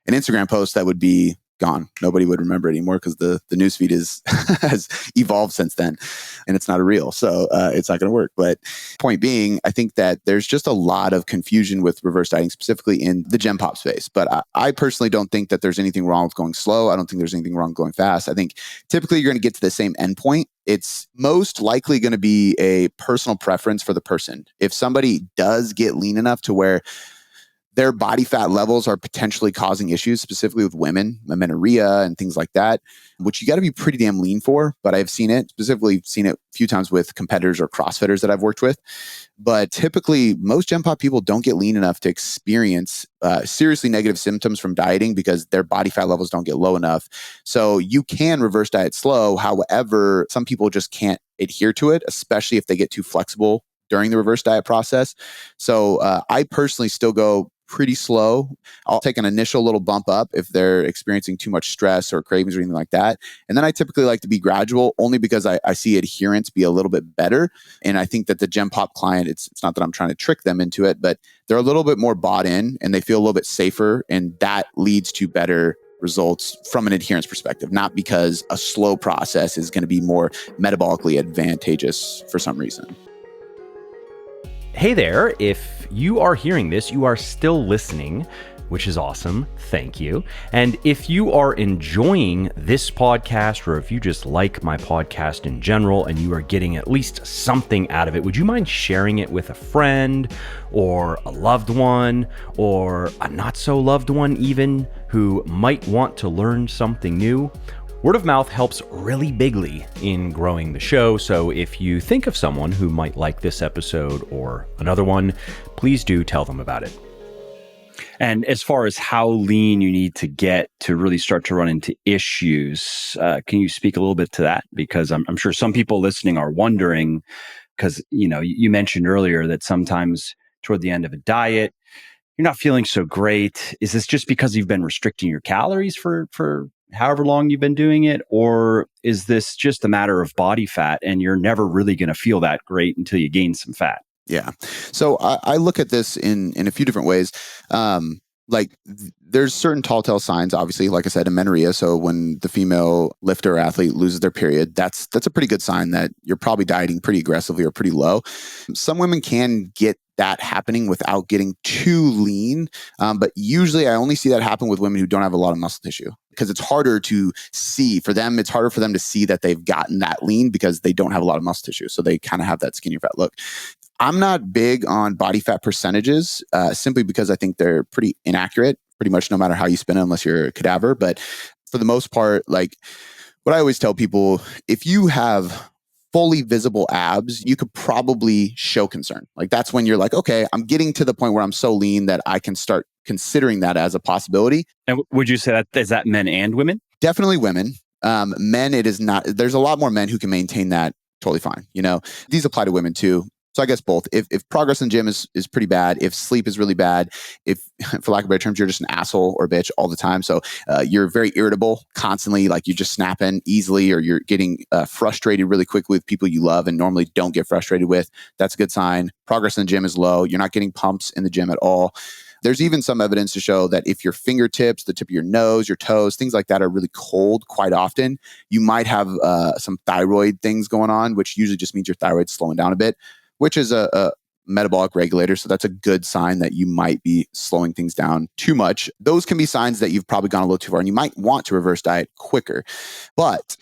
an Instagram post that would be gone. Nobody would remember it anymore because the newsfeed has evolved since then and it's not a reel. So it's not going to work. But point being, I think that there's just a lot of confusion with reverse dieting, specifically in the Gen Pop space. But I personally don't think that there's anything wrong with going slow. I don't think there's anything wrong with going fast. I think typically you're going to get to the same endpoint. It's most likely going to be a personal preference for the person. If somebody does get lean enough to where their body fat levels are potentially causing issues, specifically with women, amenorrhea and things like that, which you got to be pretty damn lean for. But I've seen it a few times with competitors or CrossFitters that I've worked with. But typically, most Gen Pop people don't get lean enough to experience seriously negative symptoms from dieting because their body fat levels don't get low enough. So you can reverse diet slow. However, some people just can't adhere to it, especially if they get too flexible during the reverse diet process. So I personally still go pretty slow. I'll take an initial little bump up if they're experiencing too much stress or cravings or anything like that. And then I typically like to be gradual only because I see adherence be a little bit better. And I think that the Gen Pop client, it's not that I'm trying to trick them into it, but they're a little bit more bought in and they feel a little bit safer. And that leads to better results from an adherence perspective, not because a slow process is going to be more metabolically advantageous for some reason. Hey there, if you are hearing this, you are still listening, which is awesome. Thank you. And if you are enjoying this podcast, or if you just like my podcast in general and you are getting at least something out of it, would you mind sharing it with a friend or a loved one or a not so loved one even who might want to learn something new? Word of mouth helps really bigly in growing the show, so if you think of someone who might like this episode or another one, please do tell them about it. And as far as how lean you need to get to really start to run into issues, can you speak a little bit to that? Because I'm sure some people listening are wondering, because you mentioned earlier that sometimes toward the end of a diet, you're not feeling so great. Is this just because you've been restricting your calories for however long you've been doing it? Or is this just a matter of body fat and you're never really going to feel that great until you gain some fat? Yeah. So I look at this in a few different ways. There's certain telltale signs, obviously, like I said, amenorrhea. So when the female lifter or athlete loses their period, that's a pretty good sign that you're probably dieting pretty aggressively or pretty low. Some women can get that happening without getting too lean. But usually I only see that happen with women who don't have a lot of muscle tissue, because it's harder to see for them. It's harder for them to see that they've gotten that lean because they don't have a lot of muscle tissue. So they kind of have that skinny fat look. I'm not big on body fat percentages simply because I think they're pretty inaccurate, pretty much no matter how you spin it, unless you're a cadaver. But for the most part, like what I always tell people, if you have fully visible abs, you could probably show concern. Like that's when you're like, okay, I'm getting to the point where I'm so lean that I can start considering that as a possibility. And would you say that is that men and women? Definitely women. Men, it is not. There's a lot more men who can maintain that totally fine. These apply to women too. So I guess both. If progress in the gym is pretty bad, if sleep is really bad, if, for lack of better terms, you're just an asshole or bitch all the time. So you're very irritable constantly, like you're just snapping easily, or you're getting frustrated really quickly with people you love and normally don't get frustrated with, that's a good sign. Progress in the gym is low. You're not getting pumps in the gym at all. There's even some evidence to show that if your fingertips, the tip of your nose, your toes, things like that are really cold quite often, you might have some thyroid things going on, which usually just means your thyroid's slowing down a bit, which is a metabolic regulator. So that's a good sign that you might be slowing things down too much. Those can be signs that you've probably gone a little too far and you might want to reverse diet quicker. But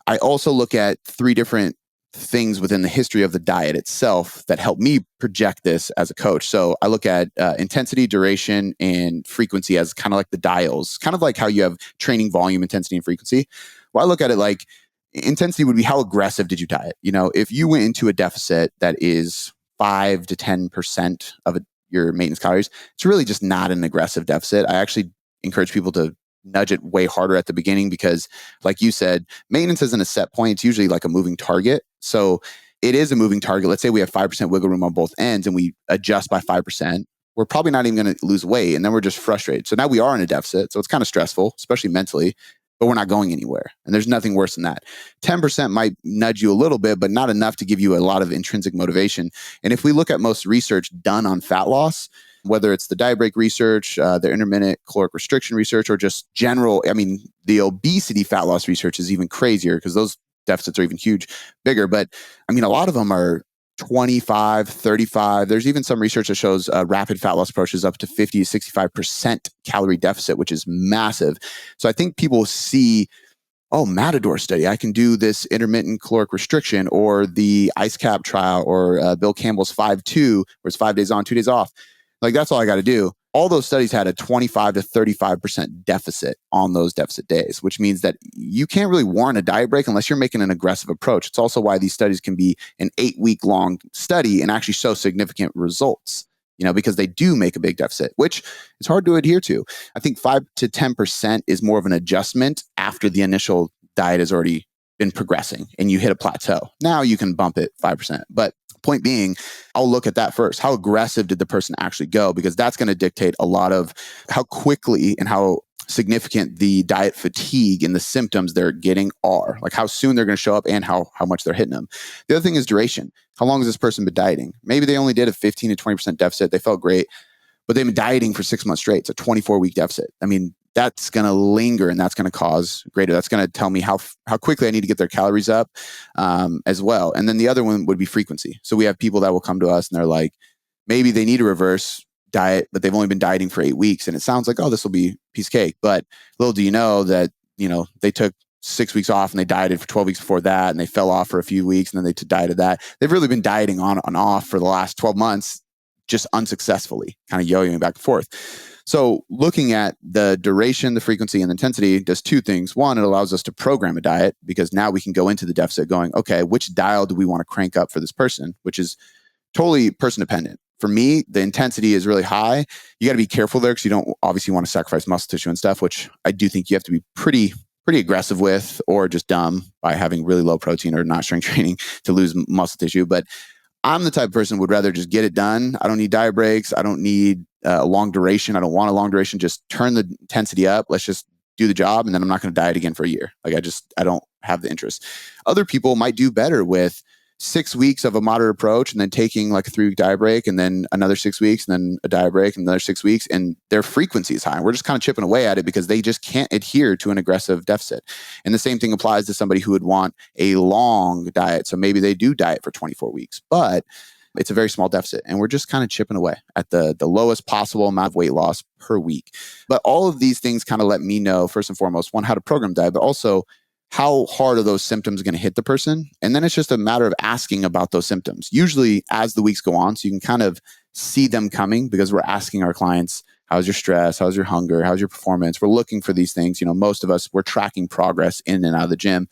I also look at 3 different things within the history of the diet itself that help me project this as a coach. So I look at intensity, duration, and frequency as kind of like the dials, kind of like how you have training volume, intensity, and frequency. Well, I look at it like intensity would be how aggressive did you diet? If you went into a deficit that is 5 to 10% of your maintenance calories, it's really just not an aggressive deficit. I actually encourage people to nudge it way harder at the beginning because, like you said, maintenance isn't a set point. It's usually like a moving target. So it is a moving target. Let's say we have 5% wiggle room on both ends and we adjust by 5%. We're probably not even going to lose weight. And then we're just frustrated. So now we are in a deficit. So it's kind of stressful, especially mentally, but we're not going anywhere. And there's nothing worse than that. 10% might nudge you a little bit, but not enough to give you a lot of intrinsic motivation. And if we look at most research done on fat loss, whether it's the diet break research, the intermittent caloric restriction research, or just general, the obesity fat loss research is even crazier because those deficits are even bigger. But a lot of them are 25, 35. There's even some research that shows rapid fat loss approaches up to 50 to 65% calorie deficit, which is massive. So I think people see, Matador study, I can do this intermittent caloric restriction, or the ice cap trial, or Bill Campbell's 5-2, where it's 5 days on, 2 days off. Like, that's all I got to do. All those studies had a 25 to 35% deficit on those deficit days, which means that you can't really warrant a diet break unless you're making an aggressive approach. It's also why these studies can be an 8-week long study and actually show significant results, because they do make a big deficit, which is hard to adhere to. I think 5 to 10% is more of an adjustment after the initial diet has already been progressing and you hit a plateau. Now you can bump it 5%. But point being, I'll look at that first. How aggressive did the person actually go? Because that's going to dictate a lot of how quickly and how significant the diet fatigue and the symptoms they're getting are. Like how soon they're going to show up and how much they're hitting them. The other thing is duration. How long has this person been dieting? Maybe they only did a 15 to 20% deficit. They felt great, but they've been dieting for 6 months straight. It's a 24-week deficit. That's going to linger and that's going to cause greater. That's going to tell me how quickly I need to get their calories up as well. And then the other one would be frequency. So we have people that will come to us and they're like, maybe they need a reverse diet, but they've only been dieting for 8 weeks. And it sounds like, this will be piece of cake. But little do you know that, they took 6 weeks off and they dieted for 12 weeks before that. And they fell off for a few weeks and then they dieted that. They've really been dieting on and off for the last 12 months, just unsuccessfully, kind of yo-yoing back and forth. So looking at the duration, the frequency, and the intensity does 2 things. One, it allows us to program a diet because now we can go into the deficit going, okay, which dial do we want to crank up for this person, which is totally person dependent. For me, the intensity is really high. You got to be careful there because you don't obviously want to sacrifice muscle tissue and stuff, which I do think you have to be pretty aggressive with, or just dumb by having really low protein or not strength training to lose muscle tissue. But I'm the type of person who would rather just get it done. I don't need diet breaks. I don't need a long duration. I don't want a long duration. Just turn the intensity up. Let's just do the job. And then I'm not going to diet again for a year. Like I don't have the interest. Other people might do better with 6 weeks of a moderate approach and then taking like a 3-week diet break and then another 6 weeks and then a diet break and another 6 weeks. And their frequency is high. And we're just kind of chipping away at it because they just can't adhere to an aggressive deficit. And the same thing applies to somebody who would want a long diet. So maybe they do diet for 24 weeks, but it's a very small deficit. And we're just kind of chipping away at the lowest possible amount of weight loss per week. But all of these things kind of let me know, first and foremost, one, how to program diet, but also how hard are those symptoms going to hit the person? And then it's just a matter of asking about those symptoms, usually as the weeks go on. So you can kind of see them coming because we're asking our clients, how's your stress? How's your hunger? How's your performance? We're looking for these things. Most of us, we're tracking progress in and out of the gym.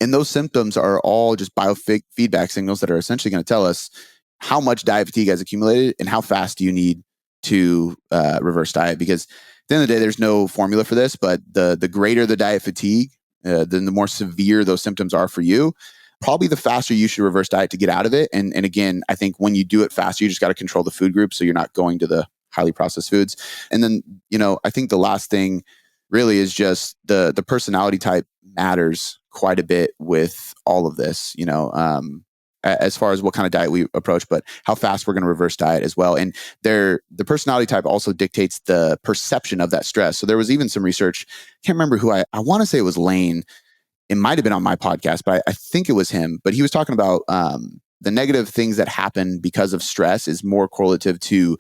And those symptoms are all just biofeedback signals that are essentially going to tell us how much diet fatigue has accumulated and how fast do you need to reverse diet. Because at the end of the day, there's no formula for this, but the greater the diet fatigue, then the more severe those symptoms are for you, probably the faster you should reverse diet to get out of it. And again, I think when you do it faster, you just got to control the food group so you're not going to the highly processed foods. And then, I think the last thing really is just the personality type matters quite a bit with all of this, as far as what kind of diet we approach, but how fast we're going to reverse diet as well. And the personality type also dictates the perception of that stress. So there was even some research, can't remember who I want to say it was Lane. It might have been on my podcast, but I think it was him. But he was talking about the negative things that happen because of stress is more correlative to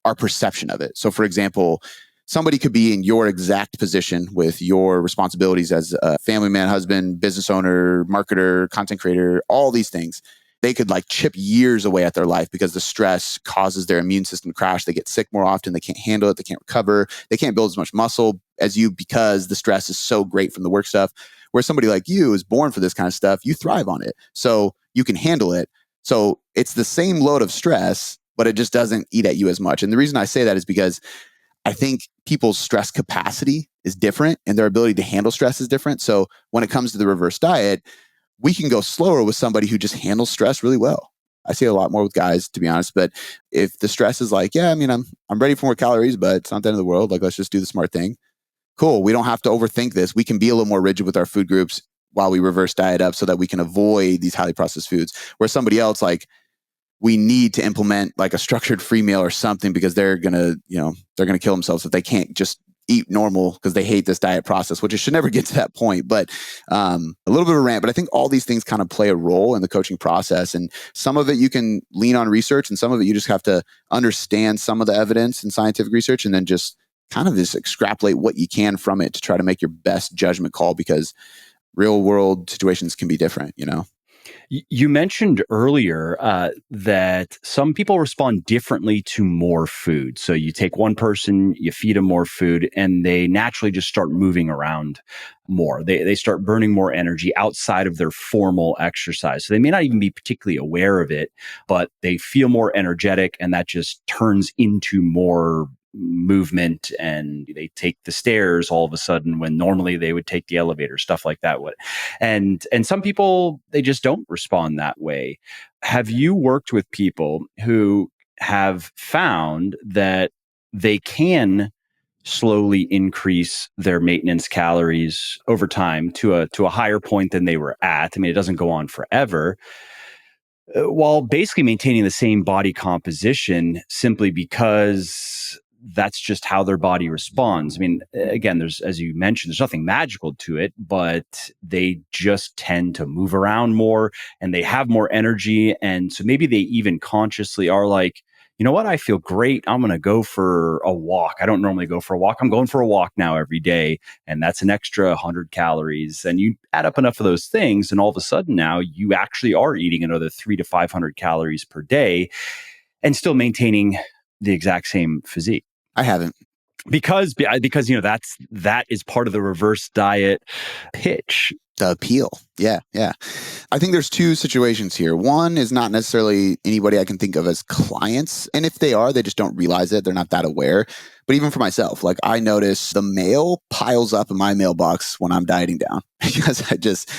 our perception of it. So for example, somebody could be in your exact position with your responsibilities as a family man, husband, business owner, marketer, content creator, all these things. They could chip years away at their life because the stress causes their immune system to crash. They get sick more often. They can't handle it. They can't recover. They can't build as much muscle as you because the stress is so great from the work stuff. Where somebody like you is born for this kind of stuff, you thrive on it. So you can handle it. So it's the same load of stress, but it just doesn't eat at you as much. And the reason I say that is because I think people's stress capacity is different and their ability to handle stress is different. So when it comes to the reverse diet, we can go slower with somebody who just handles stress really well. I see it a lot more with guys, to be honest. But if the stress is I'm ready for more calories, but it's not the end of the world. Let's just do the smart thing. Cool. We don't have to overthink this. We can be a little more rigid with our food groups while we reverse diet up so that we can avoid these highly processed foods. Where somebody else, we need to implement a structured free meal or something because they're gonna kill themselves if they can't just eat normal because they hate this diet process, which it should never get to that point. But a little bit of a rant, but I think all these things kind of play a role in the coaching process. And some of it you can lean on research and some of it you just have to understand some of the evidence and scientific research and then just kind of just extrapolate what you can from it to try to make your best judgment call because real world situations can be different, You mentioned earlier that some people respond differently to more food. So you take one person, you feed them more food, and they naturally just start moving around more. They start burning more energy outside of their formal exercise. So they may not even be particularly aware of it, but they feel more energetic, and that just turns into more movement, and they take the stairs all of a sudden when normally they would take the elevator, stuff like that. And some people, they just don't respond that way. Have you worked with people who have found that they can slowly increase their maintenance calories over time to a higher point than they were at? I mean, it doesn't go on forever, while basically maintaining the same body composition simply because that's just how their body responds. I mean, again, as you mentioned, there's nothing magical to it, but they just tend to move around more and they have more energy. And so maybe they even consciously are like, you know what? I feel great. I'm going to go for a walk. I don't normally go for a walk. I'm going for a walk now every day. And that's an extra 100 calories. And you add up enough of those things. And all of a sudden now you actually are eating another 300 to 500 calories per day and still maintaining the exact same physique. I haven't. Because that is part of the reverse diet pitch. The appeal. Yeah. I think there's two situations here. One is not necessarily anybody I can think of as clients. And if they are, they just don't realize it. They're not that aware. But even for myself, I notice the mail piles up in my mailbox when I'm dieting down because I just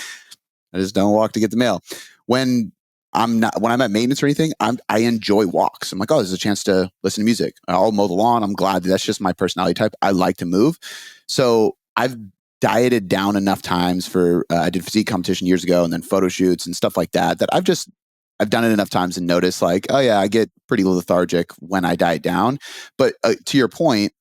don't walk to get the mail. When I'm at maintenance or anything, I enjoy walks. I'm like, oh, there's a chance to listen to music. I'll mow the lawn. I'm glad that's just my personality type. I like to move. So I've dieted down enough times for, I did physique competition years ago and then photo shoots and stuff like that I've done it enough times and noticed oh yeah, I get pretty lethargic when I diet down. But to your point,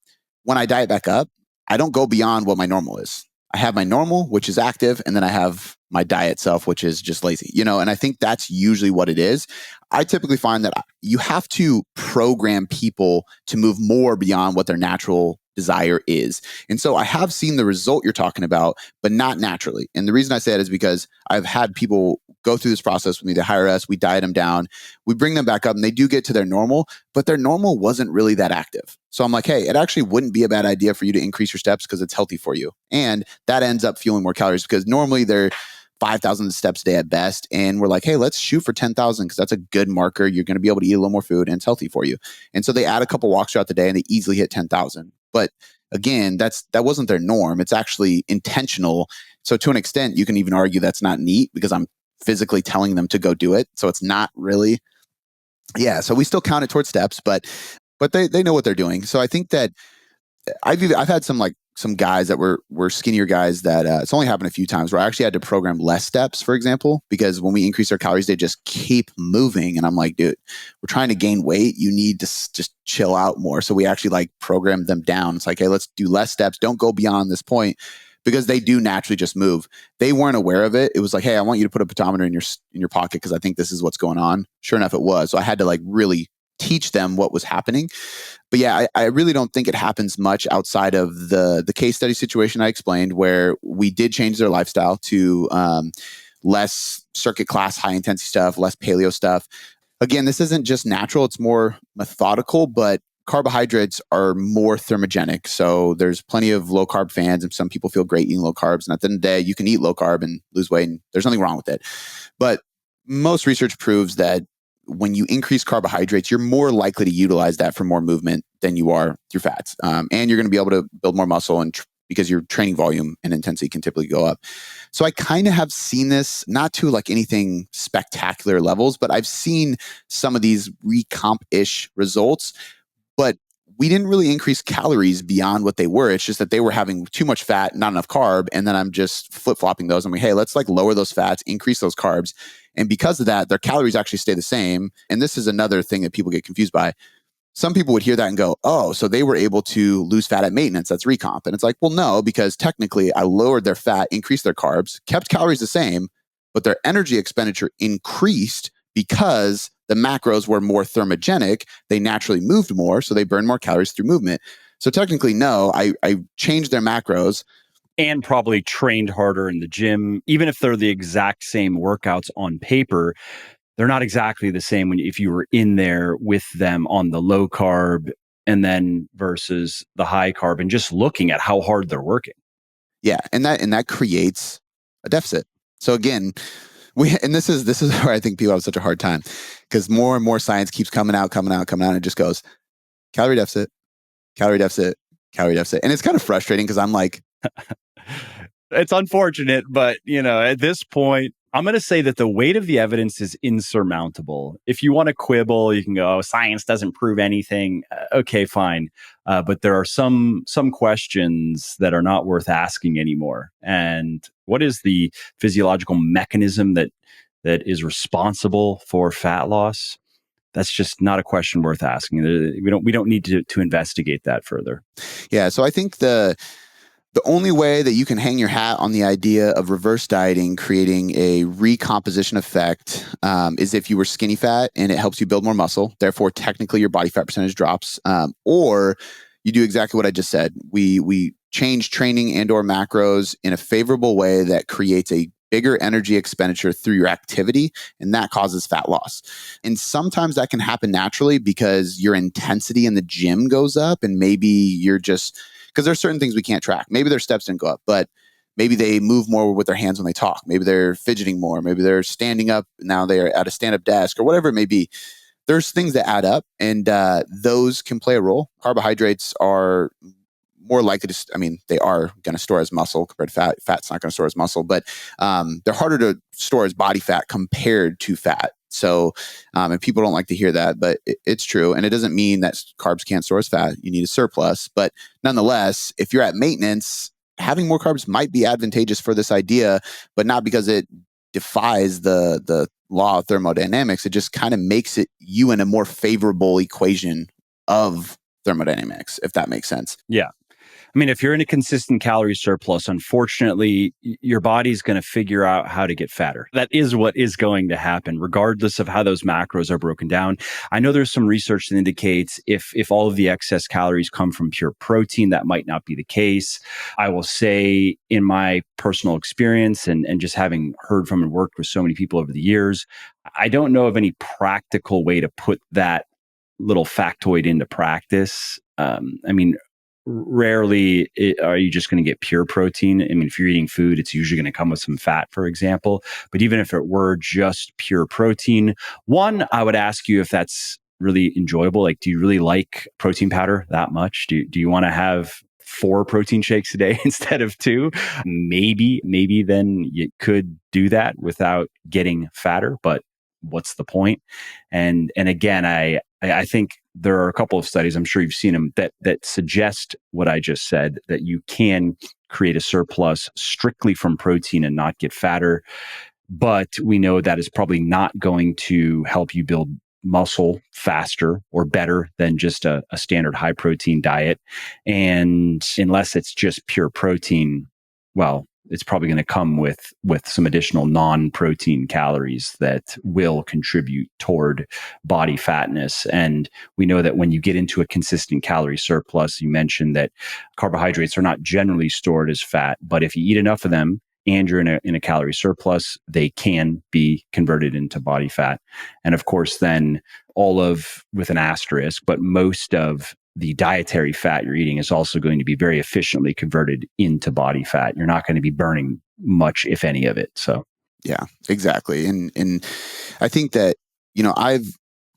when I diet back up, I don't go beyond what my normal is. I have my normal, which is active, and then I have my diet self, which is just lazy, and I think that's usually what it is. I typically find that you have to program people to move more beyond what their natural desire is. And so I have seen the result you're talking about, but not naturally. And the reason I say that is because I've had people go through this process with me. They hire us, we diet them down, we bring them back up, and they do get to their normal, but their normal wasn't really that active. So I'm like, hey, it actually wouldn't be a bad idea for you to increase your steps because it's healthy for you. And that ends up fueling more calories because normally they're 5,000 steps a day at best. And we're like, hey, let's shoot for 10,000 because that's a good marker. You're going to be able to eat a little more food and it's healthy for you. And so they add a couple walks throughout the day and they easily hit 10,000. But again, that wasn't their norm. It's actually intentional. So to an extent, you can even argue that's not neat because I'm physically telling them to go do it. So it's not really, yeah. So we still count it towards steps, but they know what they're doing. So I think that I've had some guys that were skinnier guys that it's only happened a few times where I actually had to program less steps, for example, because when we increase their calories, they just keep moving. And I'm like, dude, we're trying to gain weight. You need to just chill out more. So we actually like program them down. It's like, hey, let's do less steps. Don't go beyond this point, because they do naturally just move. They weren't aware of it. It was like, hey, I want you to put a pedometer in your pocket because I think this is what's going on. Sure enough, it was. So I had to like really teach them what was happening. But yeah, I really don't think it happens much outside of the case study situation I explained, where we did change their lifestyle to less circuit class, high intensity stuff, less paleo stuff. Again, this isn't just natural, it's more methodical, but carbohydrates are more thermogenic. So there's plenty of low carb fans, and some people feel great eating low carbs. And at the end of the day, you can eat low carb and lose weight, and there's nothing wrong with it. But most research proves that when you increase carbohydrates, you're more likely to utilize that for more movement than you are through fats. And you're going to be able to build more muscle, and because your training volume and intensity can typically go up. So I kind of have seen this, not to like anything spectacular levels, but I've seen some of these recomp-ish results, but we didn't really increase calories beyond what they were. It's just that they were having too much fat, not enough carb. And then I'm just flip-flopping those. I'm like, hey, let's like lower those fats, increase those carbs. And because of that, their calories actually stay the same. And this is another thing that people get confused by. Some people would hear that and go, oh, so they were able to lose fat at maintenance. That's recomp. And it's like, well, no, because technically I lowered their fat, increased their carbs, kept calories the same, but their energy expenditure increased because the macros were more thermogenic. They naturally moved more, so they burned more calories through movement. So technically, no, I changed their macros. And probably trained harder in the gym. Even if they're the exact same workouts on paper, they're not exactly the same if you were in there with them on the low carb and then versus the high carb, and just looking at how hard they're working. Yeah, and that creates a deficit. So again, this is where I think people have such a hard time, because more and more science keeps coming out, and it just goes calorie deficit, calorie deficit, calorie deficit. And it's kind of frustrating because I'm like, it's unfortunate, but at this point, I'm going to say that the weight of the evidence is insurmountable. If you want to quibble, you can go, oh, science doesn't prove anything. Okay, fine. But there are some questions that are not worth asking anymore. And what is the physiological mechanism that is responsible for fat loss? That's just not a question worth asking. We don't need to investigate that further. Yeah. So I think the only way that you can hang your hat on the idea of reverse dieting creating a recomposition effect is if you were skinny fat and it helps you build more muscle. Therefore, technically, your body fat percentage drops. Or you do exactly what I just said. We change training and or macros in a favorable way that creates a bigger energy expenditure through your activity, and that causes fat loss. And sometimes that can happen naturally because your intensity in the gym goes up, and maybe you're just, because there's certain things we can't track. Maybe their steps didn't go up, but maybe they move more with their hands when they talk. Maybe they're fidgeting more. Maybe they're standing up. Now they're at a stand-up desk, or whatever it may be. There's things that add up, and those can play a role. Carbohydrates are more likely to, they are going to store as muscle compared to fat. Fat's not going to store as muscle, but they're harder to store as body fat compared to fat. So, and people don't like to hear that, but it's true. And it doesn't mean that carbs can't store as fat. You need a surplus. But nonetheless, if you're at maintenance, having more carbs might be advantageous for this idea, but not because it defies the law of thermodynamics. It just kind of makes it you in a more favorable equation of thermodynamics, if that makes sense. Yeah. If you're in a consistent calorie surplus, unfortunately, your body's going to figure out how to get fatter. That is what is going to happen, regardless of how those macros are broken down. I know there's some research that indicates if all of the excess calories come from pure protein, that might not be the case. I will say, in my personal experience and just having heard from and worked with so many people over the years, I don't know of any practical way to put that little factoid into practice. Rarely are you just going to get pure protein. If you're eating food, it's usually going to come with some fat, for example. But even if it were just pure protein, one, I would ask you if that's really enjoyable. Like, do you really like protein powder that much? Do you want to have 4 protein shakes a day instead of 2, maybe then you could do that without getting fatter, but what's the point? And again, I think there are a couple of studies, I'm sure you've seen them, that suggest what I just said, that you can create a surplus strictly from protein and not get fatter. But we know that is probably not going to help you build muscle faster or better than just a standard high protein diet. And unless it's just pure protein, well, it's probably going to come with some additional non-protein calories that will contribute toward body fatness. And we know that when you get into a consistent calorie surplus, you mentioned that carbohydrates are not generally stored as fat, but if you eat enough of them and you're in a calorie surplus, they can be converted into body fat. And of course, then with an asterisk, but most of the dietary fat you're eating is also going to be very efficiently converted into body fat. You're not going to be burning much, if any of it. So, yeah, exactly. And I think that, I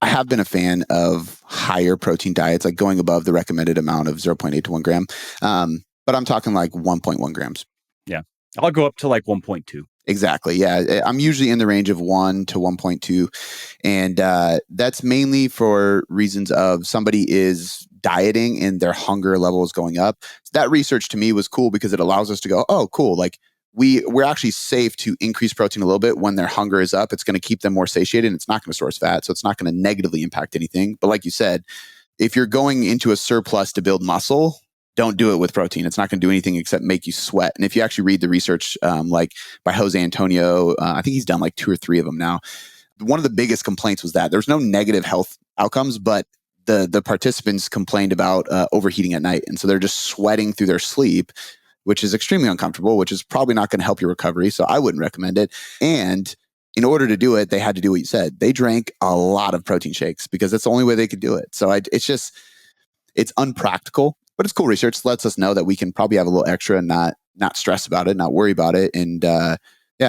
have been a fan of higher protein diets, like going above the recommended amount of 0.8 to 1 gram. But I'm talking like 1.1 grams. Yeah. I'll go up to like 1.2. Exactly. Yeah. I'm usually in the range of 1 to 1.2. And that's mainly for reasons of somebody is dieting and their hunger level is going up. That research to me was cool because it allows us to go, oh, cool. Like we're actually safe to increase protein a little bit when their hunger is up. It's going to keep them more satiated and it's not going to store as fat. So it's not going to negatively impact anything. But like you said, if you're going into a surplus to build muscle, don't do it with protein. It's not going to do anything except make you sweat. And if you actually read the research, like by Jose Antonio, I think he's done like 2 or 3 of them now. One of the biggest complaints was that there's no negative health outcomes, but the participants complained about overheating at night. And so they're just sweating through their sleep, which is extremely uncomfortable, which is probably not going to help your recovery. So I wouldn't recommend it. And in order to do it, they had to do what you said. They drank a lot of protein shakes because that's the only way they could do it. So it's unpractical. But it's cool research. It lets us know that we can probably have a little extra and not stress about it, not worry about it. And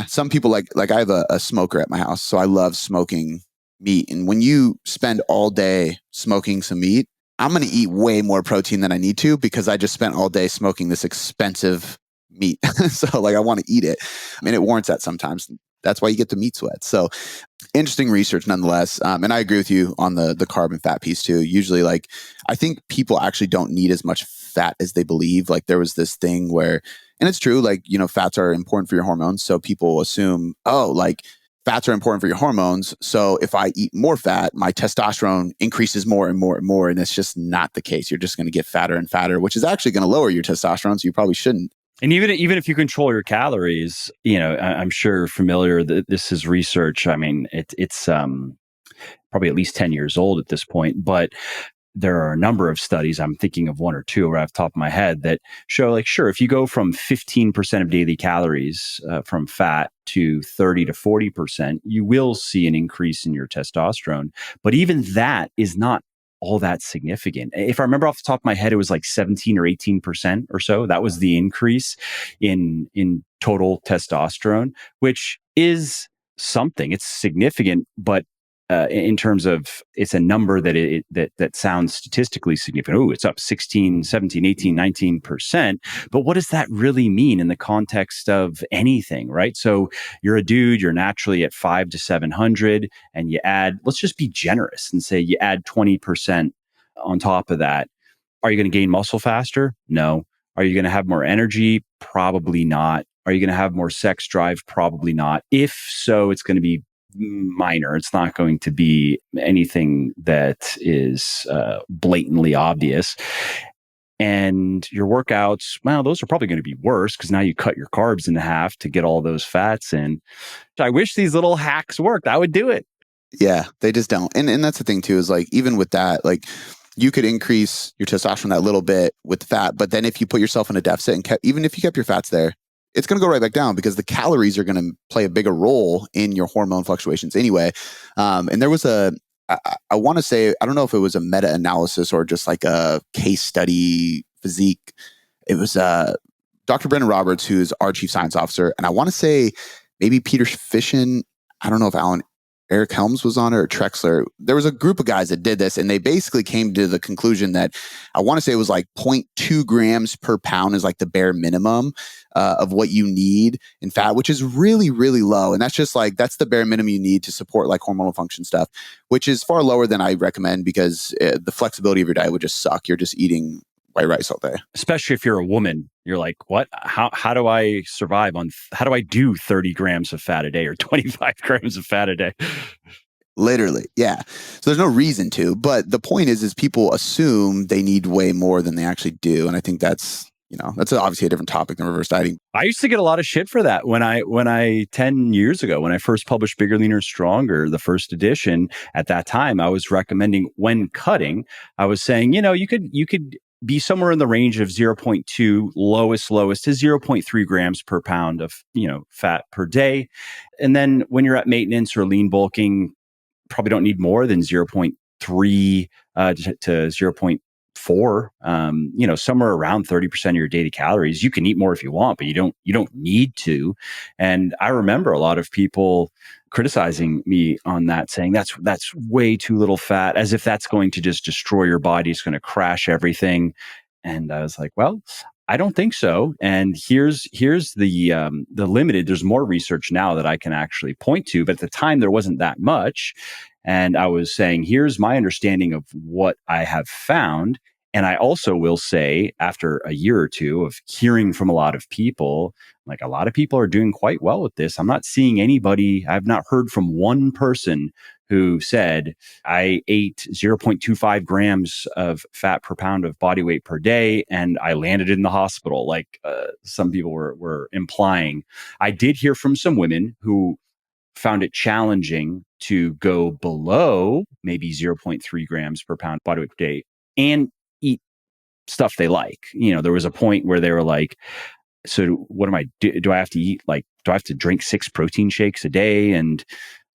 some people like I have a smoker at my house, so I love smoking meat. And when you spend all day smoking some meat, I'm going to eat way more protein than I need to because I just spent all day smoking this expensive meat. So like I want to eat it. I mean, it warrants that sometimes. That's why you get the meat sweats. So interesting research nonetheless. And I agree with you on the carb and fat piece too. Usually I think people actually don't need as much fat as they believe. Like there was this thing where, and it's true, like, fats are important for your hormones. So people assume, oh, like fats are important for your hormones. So if I eat more fat, my testosterone increases more and more and more. And it's just not the case. You're just going to get fatter and fatter, which is actually going to lower your testosterone. So you probably shouldn't. And even if you control your calories, I'm sure you're familiar that this is research. I mean, it's probably at least 10 years old at this point, but there are a number of studies. I'm thinking of 1 or 2 right off the top of my head that show like, sure, if you go from 15% of daily calories from fat to 30 to 40%, you will see an increase in your testosterone. But even that is not all that significant. If I remember off the top of my head, it was like 17 or 18% or so. That was the increase in total testosterone, which is something. It's significant, but in terms of it's a number that sounds statistically significant. Oh, it's up 16, 17, 18, 19%. But what does that really mean in the context of anything, right? So you're a dude, you're naturally at 500 to 700, and you add, let's just be generous and say you add 20% on top of that. Are you going to gain muscle faster? No. Are you going to have more energy? Probably not. Are you going to have more sex drive? Probably not. If so, it's going to be minor. It's not going to be anything that is blatantly obvious. And your workouts, well, those are probably going to be worse because now you cut your carbs in half to get all those fats in. I wish these little hacks worked. I would do it. Yeah, they just don't. And that's the thing too, is like, even with that, like you could increase your testosterone that little bit with fat, but then if you put yourself in a deficit and even if you kept your fats there, it's going to go right back down because the calories are going to play a bigger role in your hormone fluctuations anyway. And there was I want to say, I don't know if it was a meta-analysis or just like a case study physique. It was Dr. Brendan Roberts, who's our chief science officer. And I want to say maybe Peter Fishin. I don't know if Alan Eric Helms was on it, or Trexler. There was a group of guys that did this, and they basically came to the conclusion that I want to say it was like 0.2 grams per pound is like the bare minimum of what you need in fat, which is really, really low. And that's just like, that's the bare minimum you need to support like hormonal function stuff, which is far lower than I recommend because the flexibility of your diet would just suck. You're just eating white rice all day. Especially if you're a woman, you're like, what? How do I survive on? How do I do 30 grams of fat a day or 25 grams of fat a day? Literally, yeah. So there's no reason to. But the point is people assume they need way more than they actually do, and I think that's obviously a different topic than reverse dieting. I used to get a lot of shit for that when I 10 years ago, when I first published Bigger, Leaner, Stronger, the first edition. At that time, I was recommending when cutting, I was saying, you could be somewhere in the range of 0.2 lowest to 0.3 grams per pound of, fat per day. And then when you're at maintenance or lean bulking, probably don't need more than 0.3 to 0.4, somewhere around 30% of your daily calories. You can eat more if you want, but you don't need to. And I remember a lot of people criticizing me on that, saying that's way too little fat, as if that's going to just destroy your body. It's going to crash everything. And I was like, well, I don't think so. And here's the limited. There's more research now that I can actually point to, but at the time there wasn't that much. And I was saying, here's my understanding of what I have found. And I also will say, after a year or two of hearing from a lot of people, like a lot of people are doing quite well with this. I'm not seeing anybody, I've not heard from one person who said, I ate 0.25 grams of fat per pound of body weight per day, and I landed in the hospital, like some people were implying. I did hear from some women who found it challenging to go below maybe 0.3 grams per pound body weight per day and eat stuff they like. There was a point where they were like, so what am I do I have to eat, like, do I have to drink 6 protein shakes a day and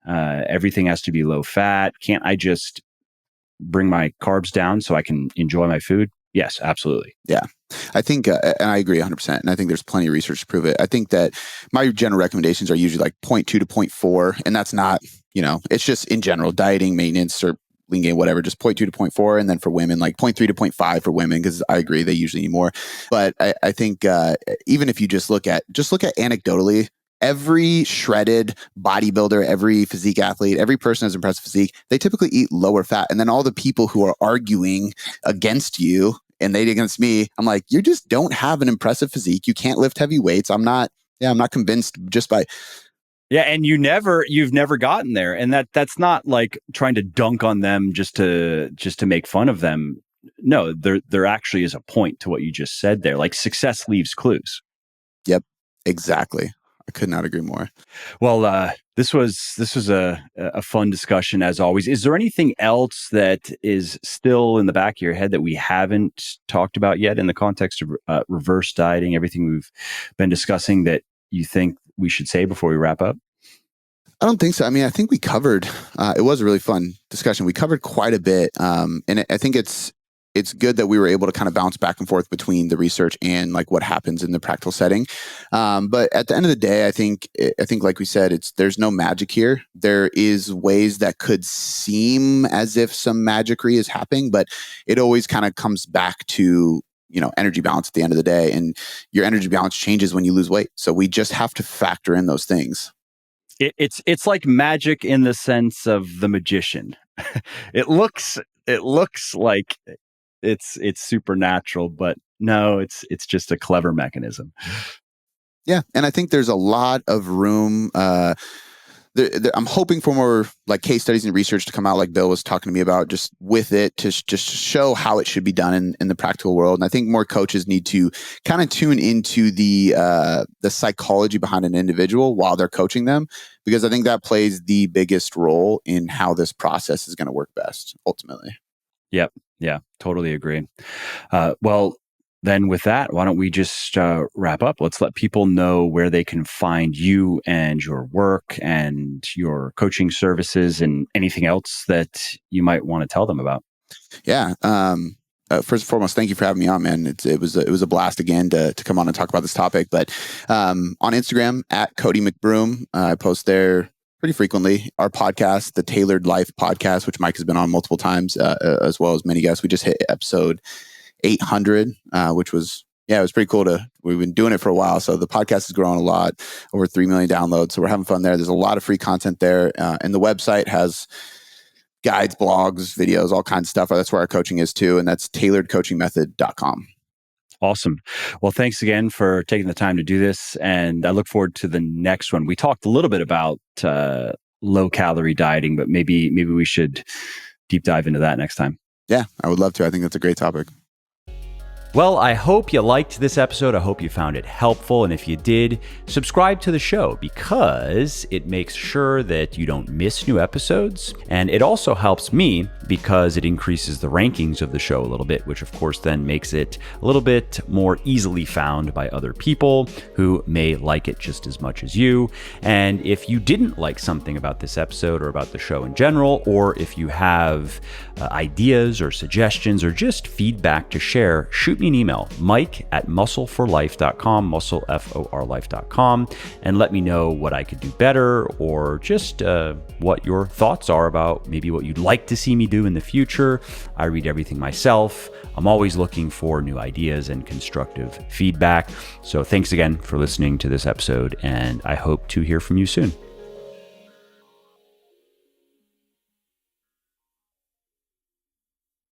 everything has to be low fat? Can't I just bring my carbs down so I can enjoy my food? Yes, absolutely. Yeah. I think, and I agree 100%. And I think there's plenty of research to prove it. I think that my general recommendations are usually like 0.2 to 0.4. And that's not, it's just in general, dieting, maintenance, or lean gain, whatever, just 0.2 to 0.4. And then for women, like 0.3 to 0.5 for women, because I agree, they usually need more. But I think even if you just look at anecdotally, every shredded bodybuilder, every physique athlete, every person has impressive physique, they typically eat lower fat. And then all the people who are arguing against you and they against me, I'm like, you just don't have an impressive physique. You can't lift heavy weights. I'm not convinced just by. Yeah, and you've never gotten there, and that's not like trying to dunk on them just to make fun of them. No, there actually is a point to what you just said there. Like, success leaves clues. Yep, exactly. I could not agree more. Well, this was a fun discussion as always. Is there anything else that is still in the back of your head that we haven't talked about yet in the context of reverse dieting, everything we've been discussing, that you think we should say before we wrap up? I don't think so. I mean, I think we covered, it was a really fun discussion. We covered quite a bit. And I think it's good that we were able to kind of bounce back and forth between the research and like what happens in the practical setting. But at the end of the day, I think like we said, there's no magic here. There is ways that could seem as if some magicry is happening, but it always kind of comes back to, energy balance at the end of the day. And your energy balance changes when you lose weight. So we just have to factor in those things. It's like magic in the sense of the magician. It looks like it's supernatural, but no, it's just a clever mechanism. Yeah, and I think there's a lot of room. I'm hoping for more like case studies and research to come out, like Bill was talking to me about, just with it to just show how it should be done in the practical world. And I think more coaches need to kind of tune into the psychology behind an individual while they're coaching them, because I think that plays the biggest role in how this process is going to work best ultimately. Yep. Yeah, totally agree. Well, then with that, why don't we just wrap up? Let's let people know where they can find you and your work and your coaching services and anything else that you might want to tell them about. Yeah. First and foremost, thank you for having me on, man. It was a blast again to come on and talk about this topic. But on Instagram at Cody McBroom, I post there pretty frequently. Our podcast, the Tailored Life podcast, which Mike has been on multiple times, as well as many guests. We just hit episode 800, which was, it was pretty cool we've been doing it for a while. So the podcast is growing a lot, over 3 million downloads. So we're having fun there. There's a lot of free content there. And the website has guides, blogs, videos, all kinds of stuff. That's where our coaching is too. And that's tailoredcoachingmethod.com. Awesome. Well, thanks again for taking the time to do this. And I look forward to the next one. We talked a little bit about low calorie dieting, but maybe we should deep dive into that next time. Yeah, I would love to. I think that's a great topic. Well, I hope you liked this episode. I hope you found it helpful. And if you did, subscribe to the show because it makes sure that you don't miss new episodes. And it also helps me because it increases the rankings of the show a little bit, which of course then makes it a little bit more easily found by other people who may like it just as much as you. And if you didn't like something about this episode or about the show in general, or if you have ideas or suggestions or just feedback to share, shoot me an email, mike@muscleforlife.com, muscleforlife.com, and let me know what I could do better or just what your thoughts are about maybe what you'd like to see me do in the future. I read everything myself. I'm always looking for new ideas and constructive feedback. So thanks again for listening to this episode, and I hope to hear from you soon.